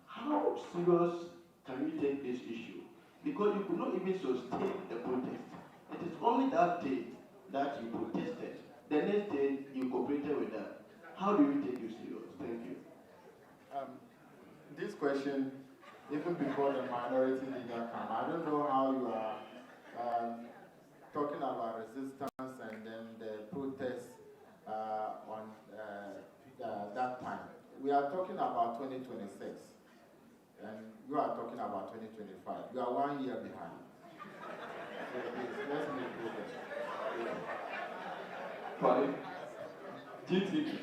how serious can you take this issue? Because you could not even sustain the protest. It is only that day that you protested. The next day, you cooperated with them. How do you take this serious? Thank you. This question, even before the minority leader came, I don't know how you are talking about resistance and then the protests on that time. We are talking about 2026, and you are talking about 2025. You are 1 year behind. So please, let's make progress. Fine. GTV.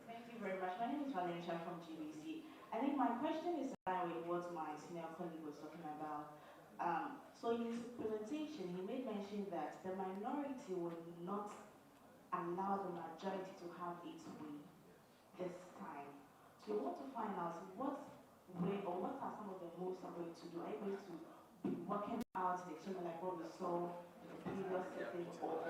Thank you very much. My name is Valencia from GBC. I think my question is in line with what my senior colleague was talking about. So in his presentation, he made mention that the minority will not allow the majority to have its way this time. So we want to find out what way or what are some of the moves are going to do. Are you going to be working out the exchange like what we saw in the previous setting, or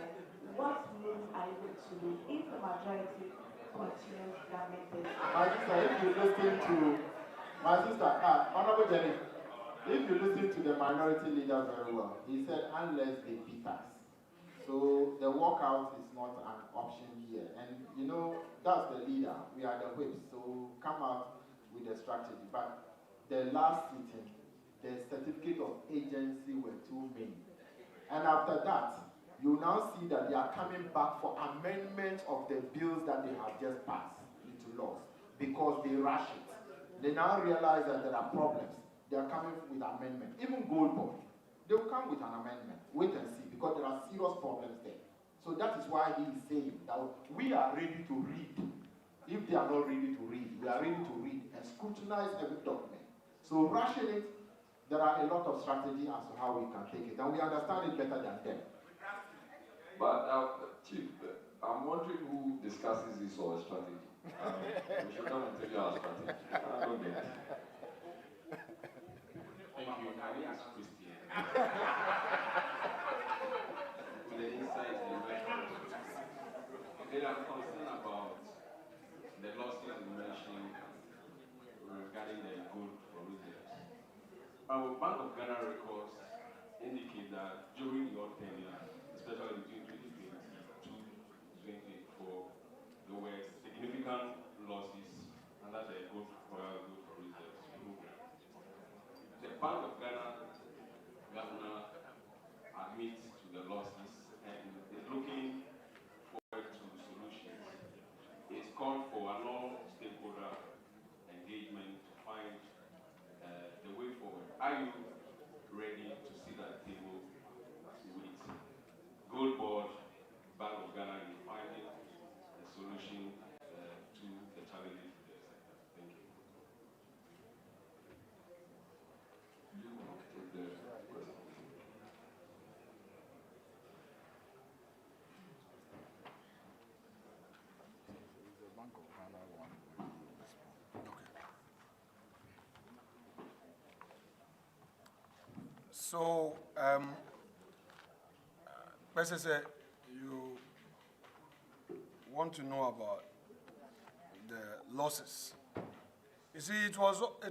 what moves are you going to do if the majority continues that method? My sister, if you listen to Honorable Jenny, if you listen to the minority leader very well, he said unless they beat us. So the walkout is not an option here. And you know, that's the leader. We are the whips. So come out with a strategy. But the last sitting, the certificate of agency were too many. And after that, you now see that they are coming back for amendment of the bills that they have just passed into laws because they rush it. They now realize that there are problems. They are coming with amendment. Even Gold Bond, they will come with an amendment. Wait and see, because there are serious problems there. So that is why he is saying that we are ready to read. If they are not ready to read, we are ready to read and scrutinize every document. So rushing it there are a lot of strategy as to how we can take it, and we understand it better than them. But Chief, I'm wondering who discusses this or strategy. We should come and tell you our strategy. I don't get it. Thank you. My name is Christian. With the insight and then I'm concerned about the losses you mentioned regarding the gold for reserves. Our Bank of Ghana records indicate that during your tenure, especially between 2022 and 2024, there were significant losses under the gold for reserves program. The Bank of Ghana governor admits to the losses and is looking forward to solutions. It's called for an all-stakeholder engagement to find the way forward. Are you ready to sit at the table with Gold Board, Bank of Ghana in finding a solution to the challenges in the sector? Thank you. You want to take the question? So, President, you want to know about the losses. You see, it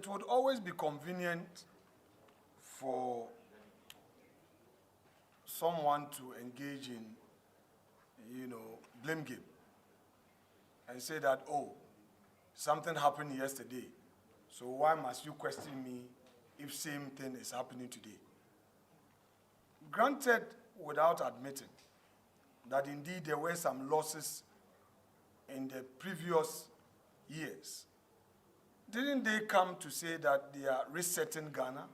would always be convenient for someone to engage in, blame game and say that, oh, something happened yesterday, so why must you question me if same thing is happening today? Granted, without admitting that indeed there were some losses in the previous years, didn't they come to say that they are resetting Ghana?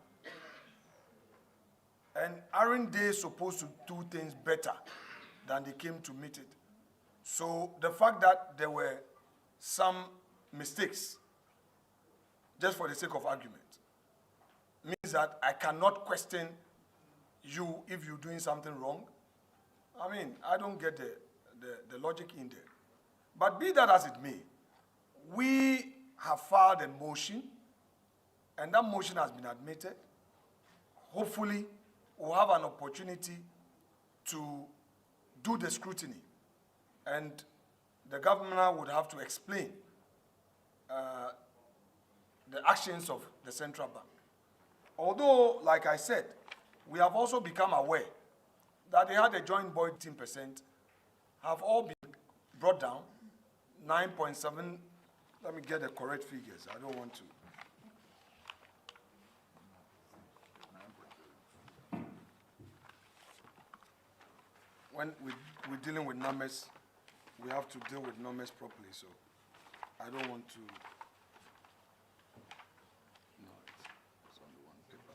And aren't they supposed to do things better than they came to meet it? So the fact that there were some mistakes, just for the sake of argument, means that I cannot question you if you're doing something wrong. I mean, I don't get the logic in there. But be that as it may, we have filed a motion, and that motion has been admitted. Hopefully, we'll have an opportunity to do the scrutiny, and the governor would have to explain the actions of the central bank. Although, like I said, we have also become aware that they had a joint board 10%, have all been brought down, 9.7, let me get the correct figures, I don't want to. When we're dealing with numbers, we have to deal with numbers properly, so I don't want to. No, it's on the one paper.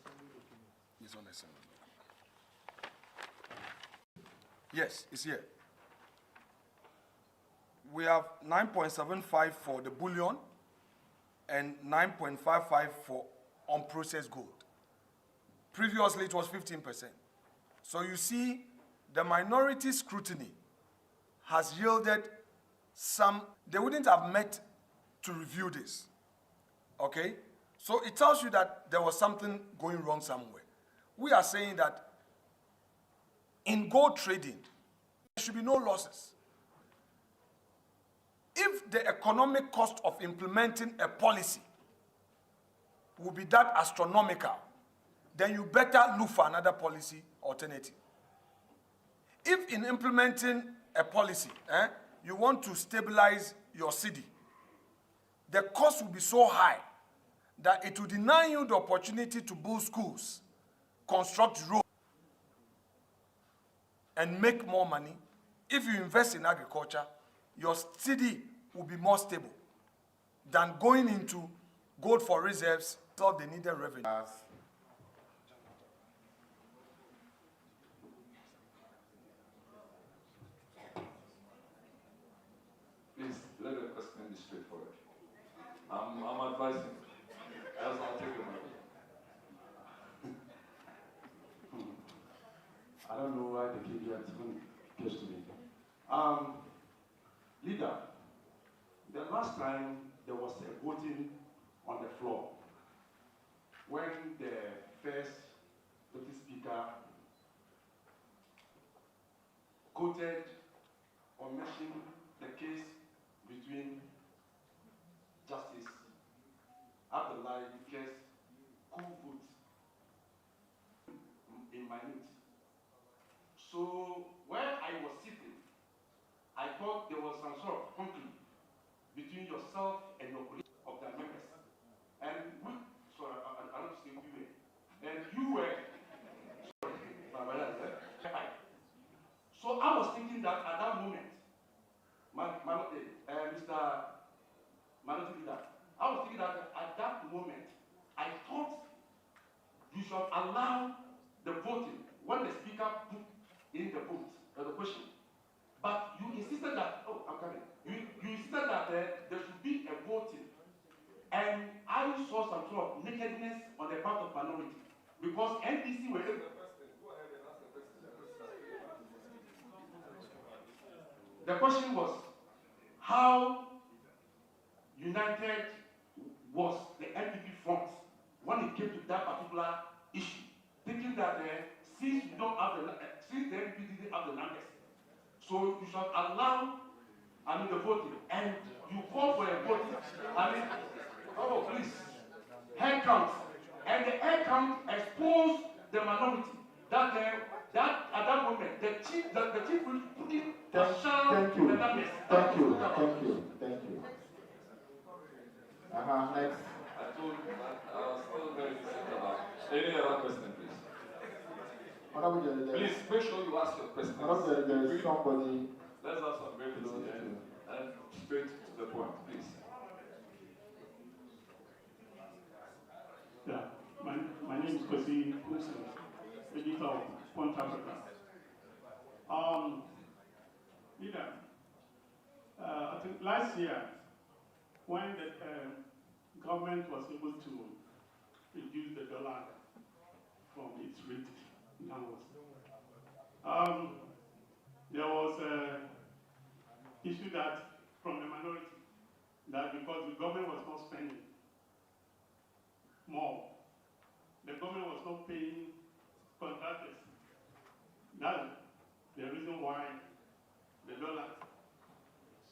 It's on the same. Yes, it's here. We have 9.75 for the bullion and 9.55 for unprocessed gold. Previously, it was 15%. So you see, the minority scrutiny has yielded some, they wouldn't have met to review this, okay? So it tells you that there was something going wrong somewhere. We are saying that in gold trading, there should be no losses. If the economic cost of implementing a policy will be that astronomical, then you better look for another policy alternative. If in implementing a policy, you want to stabilize your city, the cost will be so high that it will deny you the opportunity to build schools, construct roads, and make more money. If you invest in agriculture, your city will be more stable than going into gold for reserves, so they needed revenue. Please, let the question be straightforward. I'm advising. That's not taking money. idiot when it gets to me. Leader, the last time there was a voting on the floor, when the first deputy speaker quoted or mentioned the case between Justice Abdullahi because coup vote in minute. So where I was sitting, I thought there was some sort of conflict between yourself and your colleagues of the members. And we, sorry, I don't say we were. And you were, sorry, so I was thinking that at that moment, Mr. Manoti Leader, I was thinking that at that moment, I thought you should allow the voting when the speaker put in the vote, the question. But you insisted that, oh, I'm coming. You insisted that there should be a voting. And I saw some sort of nakedness on the part of minority because NDC were able. The question was, how united was the NPP front when it came to that particular issue? Thinking that since we don't have since the NPP didn't have the numbers, so you should allow, the voting, and you call for a voting. Oh please, head count, and the head count exposed the minority that that at that moment the chief will put in a sham to the numbers. Thank you. Next. I told you that I was still very decent about. Any other question, please? Please make sure you ask your questions. There is somebody. Let's have some brevity and straight to the point, please. Yeah, my name is Kwesi Kumsen, editor of Point Africa. Leader, I think last year, when the government was able to reduce the dollar from its rate downwards, there was an issue that from the minority that because the government was not spending more, the government was not paying contractors. That's the reason why the dollar.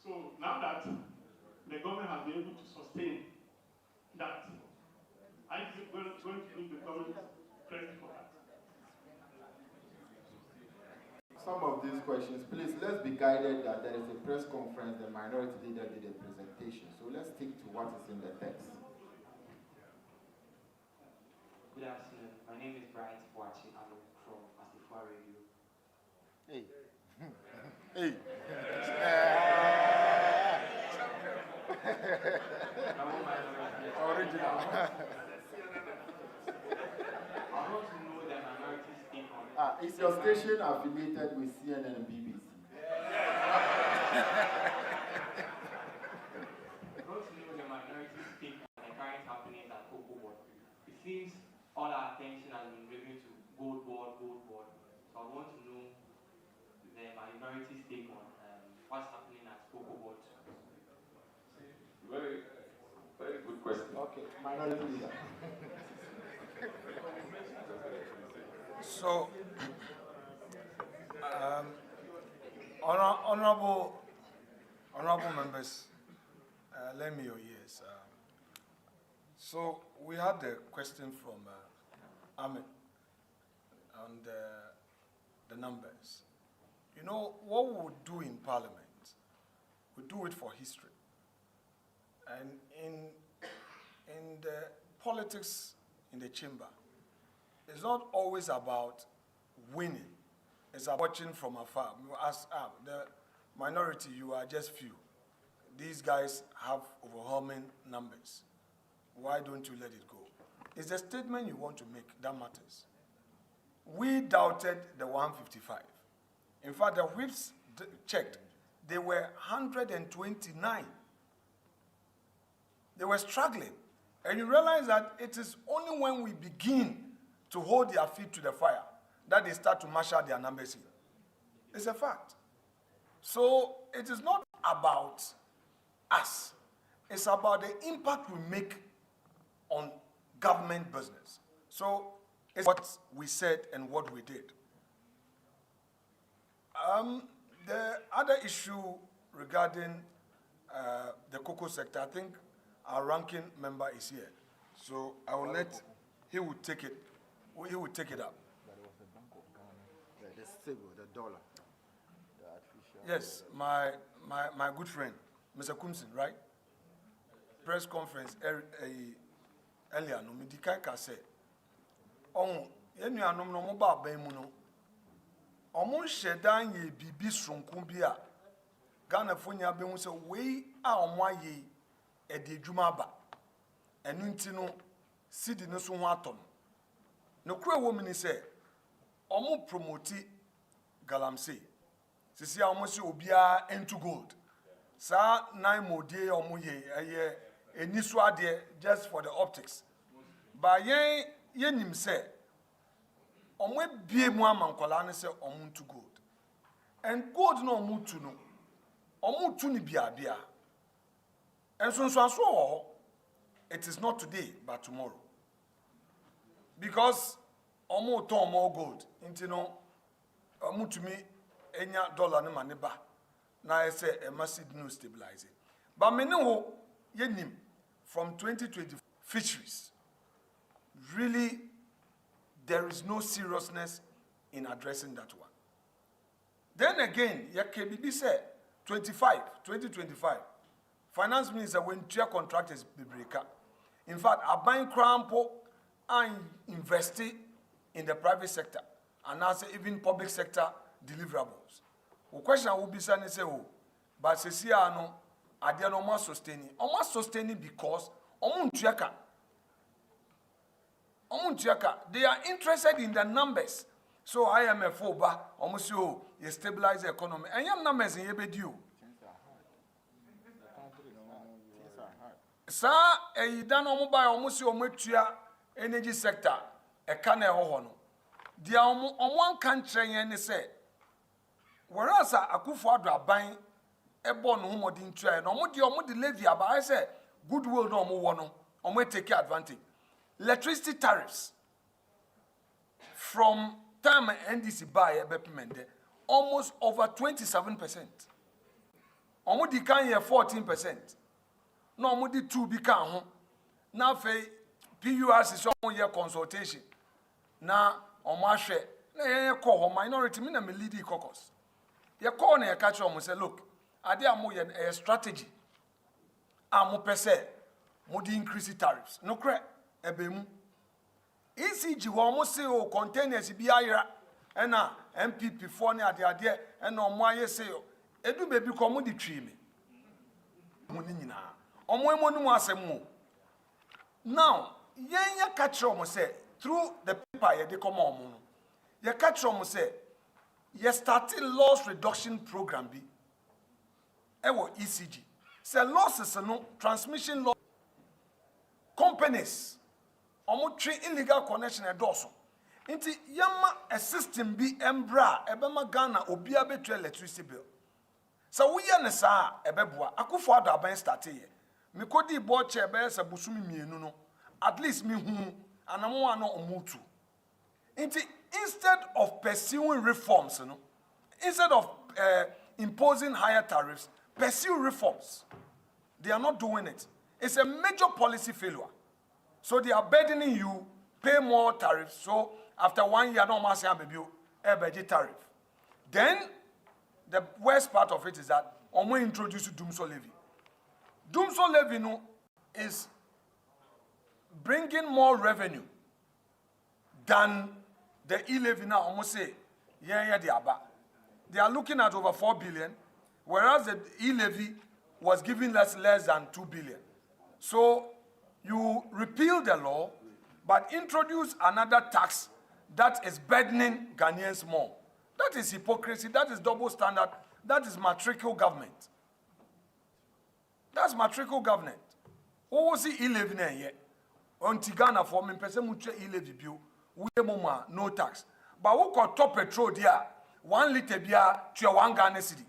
So now that the government has been able to sustain that, I think we're going to give the government credit for that. Some of these questions, please, let's be guided that there is a press conference, the minority leader did a presentation. So let's stick to what is in the text. Good afternoon. My name is Brian Boachi. I'm from Asifua Radio. Hey. Original. I want to know the minorities take on. Is your station affiliated with CNN and BBC? I want to know the minorities take on the current happenings at Cocoa Board. It seems all our attention has been driven to Gold Board. So I want to know the minorities take on what's happening at Cocoa Board. Very, very good question. Okay, minority leader. So, honorable members, lend me your ears. So we had a question from Ahmed on the numbers. You know, what we would do in Parliament, we do it for history. And in the politics in the chamber, it's not always about winning. It's about watching from afar. As the minority, you are just few. These guys have overwhelming numbers. Why don't you let it go? It's the statement you want to make that matters. We doubted the 155. In fact, the whips checked. They were 129. They were struggling. And you realize that it is only when we begin to hold their feet to the fire that they start to marshal their numbers in. It's a fact. So it is not about us. It's about the impact we make on government business. So it's what we said and what we did. The other issue regarding the cocoa sector, I think our ranking member is here. So I will let, he will take it up. The stable, the dollar, the artificial. Yes, my good friend, Mr. Kumsin, right? Press conference earlier, no, Medikai said, "Oh, you know, no more about Bemuno. Almost shedan ye bibi strunkumbia. Ghana Funya Bemus away our moye at the Jumaba. And Nuntino, Sidi no Suaton. No cruel woman is said, Omo promoti Galamse. Sisi almost obia into gold. Sa 9 more day or moye a niswa de just for the optics. But yen say, Omwe bie mu amankwala se omu to gold. And gold no omu to no. Omu to ni bia. And so it is not today but tomorrow. Because omu ton more gold. Into no omu to me enya dollar ne maneba. Na I say a massive no stabilizing. But me no yenim from 2020 fisheries. Really, there is no seriousness in addressing that one. Then again, KBB said 2025, finance minister when tier contractors be breaker. In fact, a buying crampo and investing in the private sector and also even public sector deliverables. The question will be saying, but see, no, are they no more sustaining? Almost sustaining because they are interested in the numbers. So IMF over almost you stabilize the economy. And your numbers in Yebedu. Sir, a done by almost your energy sector, a can hono. The on one country and say, whereas a kufuadra buying a bon homo din try, no more the levy, but I say, goodwill no more one, or may take advantage. Electricity tariffs from time NDC buy almost over 27%. Omudi can hear 14%. No omudi 2 become home. Now fe PURC is on year consultation. Now omashe na call minority me na me lead caucus. Ye call na catch on say look, ade amu a strategy. Amu pese mudi increase tariffs. No cre ebemu. ECG wo mo say o containers bi ayra na MPP for ne ade na omo aye say edu bebi ko mo di twi me. Mo ni nyina. Omo emo ni mo asem. Now, yen catch omo say through the paper ye de come omo no. Ye catch omo say ye started loss reduction program bi. Ewo ECG. Say losses no transmission loss companies omo tre illegal connection e doso nti yama a system bi embra ebema Ghana obia betu electricity bill so we ye ne sa ebeboa akufo ado aban start ye me kodi bo che be sa busumi mienu no at least me hu anamo ano omutu nti instead of pursuing reforms no instead of imposing higher tariffs pursue reforms. They are not doing it. It's a major policy failure. So they are burdening you, pay more tariffs. So after 1 year, no more say a budget tariff. Then the worst part of it is that we introduce Doomsday levy. Doomsday levy no, is bringing more revenue than the e-levy now. Almost say, they are looking at over 4 billion, whereas the e-levy was giving less than 2 billion. So you repeal the law, but introduce another tax that is burdening Ghanaians more. That is hypocrisy, that is double standard, that is matrical government. That's matrical government. Who was the e-levy here? On Tigana for me, person much e-levy bill, we no tax. But who got top petrol there? 1 liter bia to 1 Ghana cedi.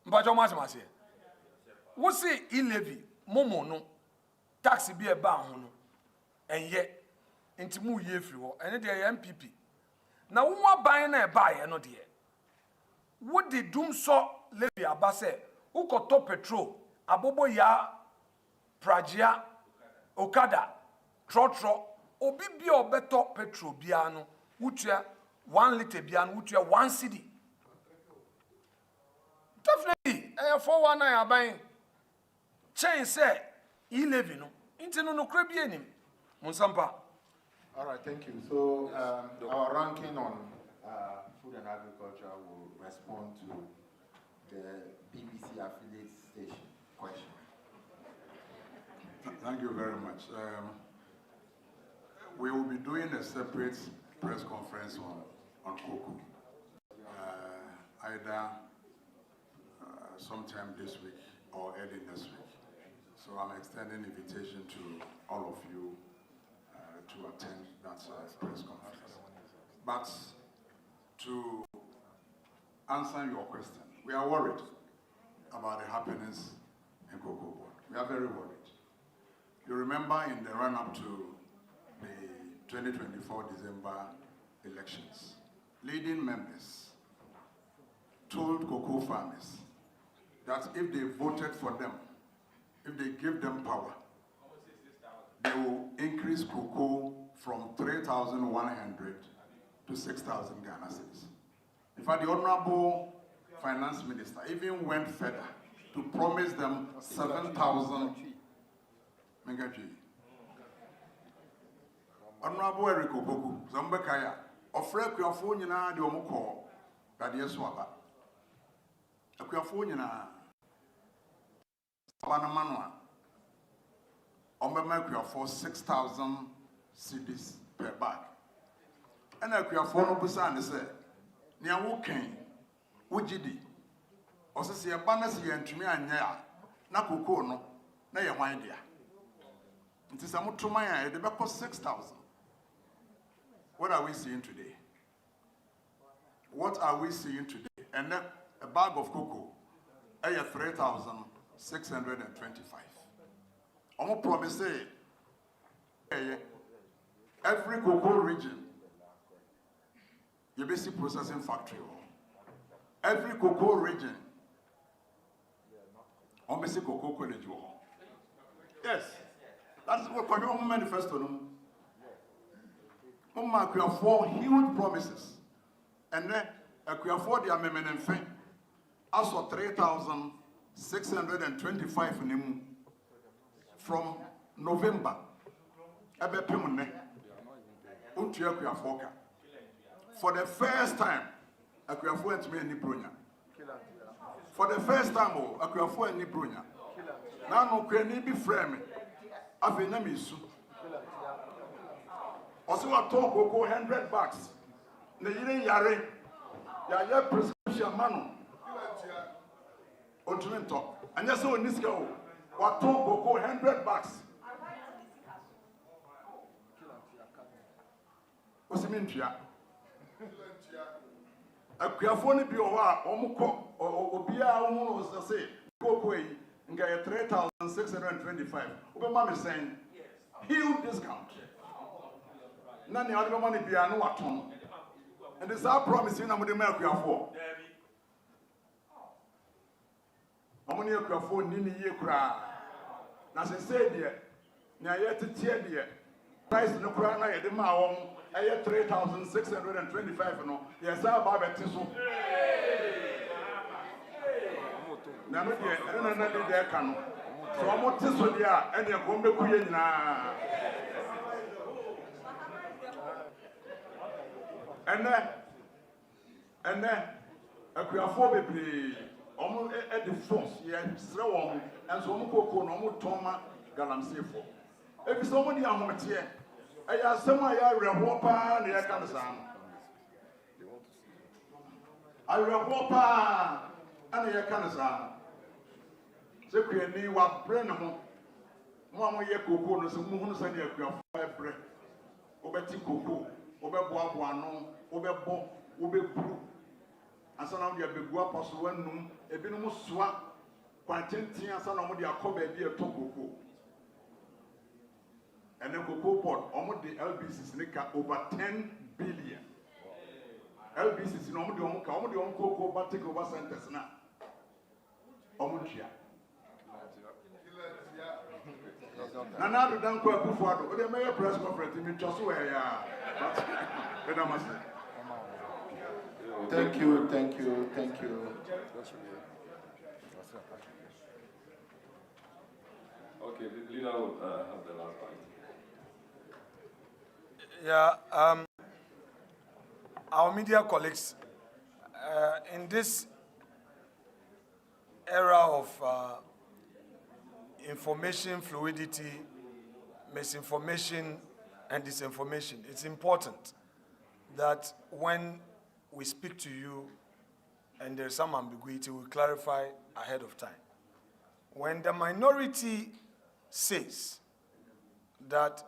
Mbajo masemase. Wo say e-levy momo no tax bi e ba ho no enye nti mu ye firi ho ene de MPP na wo aban na e ba ye no de wo de dum so levy aba se wo koto petrol abobo ya prajia okada trotro obi bia obeto petrol bia no wutua 1 liter bia no wutua 1 cedi. Definitely, 419 aban chain say e-levy no. Into no crabby enim. Monsampa. All right, thank you. So our ranking on food and agriculture will respond to the BBC affiliate station question. Thank you very much. We will be doing a separate press conference on cocoa, either sometime this week or early next week. So I'm extending invitation to all of you to attend that press conference. But to answer your question, we are worried about the happenings in Cocoa Board. We are very worried. You remember in the run-up to the 2024 December elections, leading members told cocoa farmers that if they voted for them, if they give them power, they will increase cocoa from 3,100 to 6,000 Ghana cedis. In fact, the Honorable Finance Minister even went further to promise them 7,000 Mengaji. Honorable Eric Opoku, Zambekaya, ofre Kuafo nyina de omukọ that yeso aba. Kuafo nyina Banamanoa, Kuafo 6,000 cedis per bag. And Kuafo no busa and say, Nia Woken, Ujidi, or say a banas yen to me and ya, na cocoa no, na ya wine dear. It is a mutumaya, the back 6,000. What are we seeing today? What are we seeing today? And then a bag of cocoa, 3,625. I'm promise say every cocoa region, you basic processing factory. Every cocoa region, on basic cocoa college. Yes, that's what Koyo manifesto. We have 4 huge promises, and then we have 4 the amendment and thing. As for 3,625 from November, for the first time, for the first time, now no can be framing. I've been also, I talk cocoa 100 bucks. The year yare, ya prescription manu. Onto and just so in this go, what talk cocoa 100 bucks. What's the mean to ya? A Kuafoni Biowa, Omuko, or Obia, almost say, cocoa, and get 3,625. Obama is saying, huge discount. None of the money be a no atom. And it's our promise in the milk we are for. Ammonia for Nini Yekra. As I said, dear, now yet to tear dear. Price no crown, I had the Mawon, I had 3,625. No, yes, our Barbetiso. Now, I don't know their canoe. So I'm not this one, and you're going to be now. And then, a Kuafo almost at the force, yeah, slow and so Moko, no Toma, Galamsefo. If somebody I'm here, I have some I rehopa near Kansan. I rehopa and near Kansan. So, we need what brain home. Mamma Yako, no, some moons and your bread. Obeti Coco. Obeboaboano, Obebo, Obebru. And so now they are big apostle when num, a binum swap, quantinty, and some of the Akobe be a tobacco. And then cocoa pot, almost the LBC's over 10 billion. LBC's in almost the own cocoa, but take over centers now. Omutia. Nana do dan ko akufuado. We dey press conference in just where ya. Thank you. Okay, the leader will have the last point. Yeah, our media colleagues, in this era of information fluidity, misinformation, and disinformation, it's important that when we speak to you and there's some ambiguity, we clarify ahead of time. When the minority says that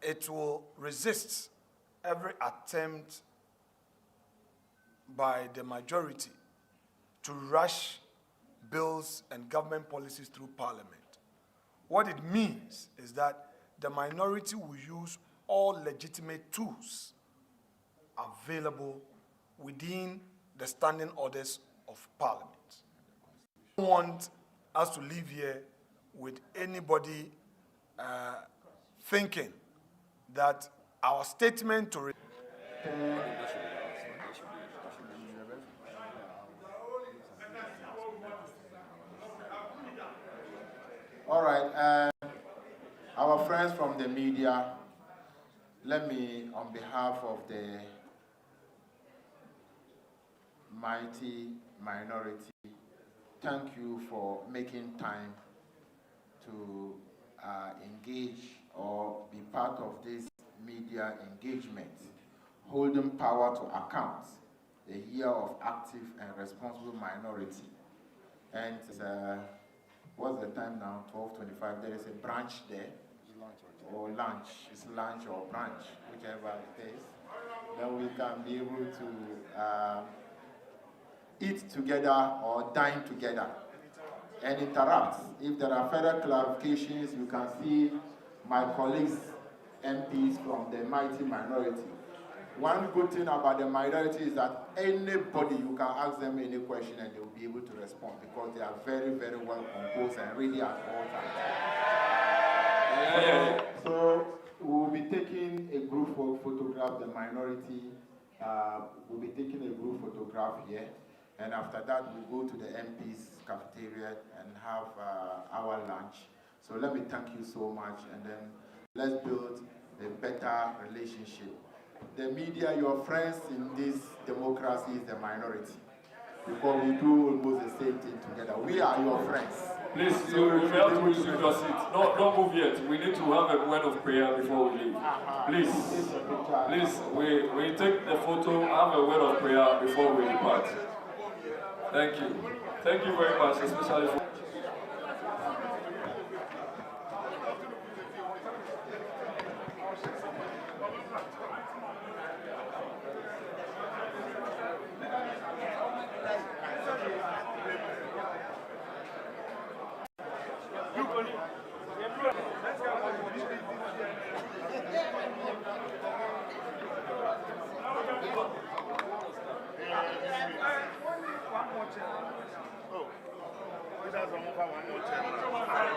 it will resist every attempt by the majority to rush bills and government policies through parliament, what it means is that the minority will use all legitimate tools available within the standing orders of parliament. I don't want us to live here with anybody thinking that our statement to All right, our friends from the media, let me, on behalf of the mighty minority, thank you for making time to engage or be part of this media engagement, holding power to account, a year of active and responsible minority. And what's the time now? 12:25. There is a branch there, or lunch. It's lunch or brunch, whichever it is. Then we can be able to eat together or dine together and interact. If there are further clarifications, you can see my colleagues, MPs from the mighty minority. One good thing about the minority is that anybody, you can ask them any question and they will be able to respond because they are very, very well composed and ready at all times. So we will be taking a group photograph, the minority. We'll be taking a group photograph here. And after that, we'll go to the MP's cafeteria and have our lunch. So let me thank you so much, and then let's build a better relationship. The media, your friends in this democracy is the minority, because we do almost the same thing together. We are your friends. Please, you have to resume your seat. No, don't move yet. We need to have a word of prayer before we leave. Please, we take the photo, have a word of prayer before we depart. Thank you. Thank you very much, especially for... Oh, it doesn't move.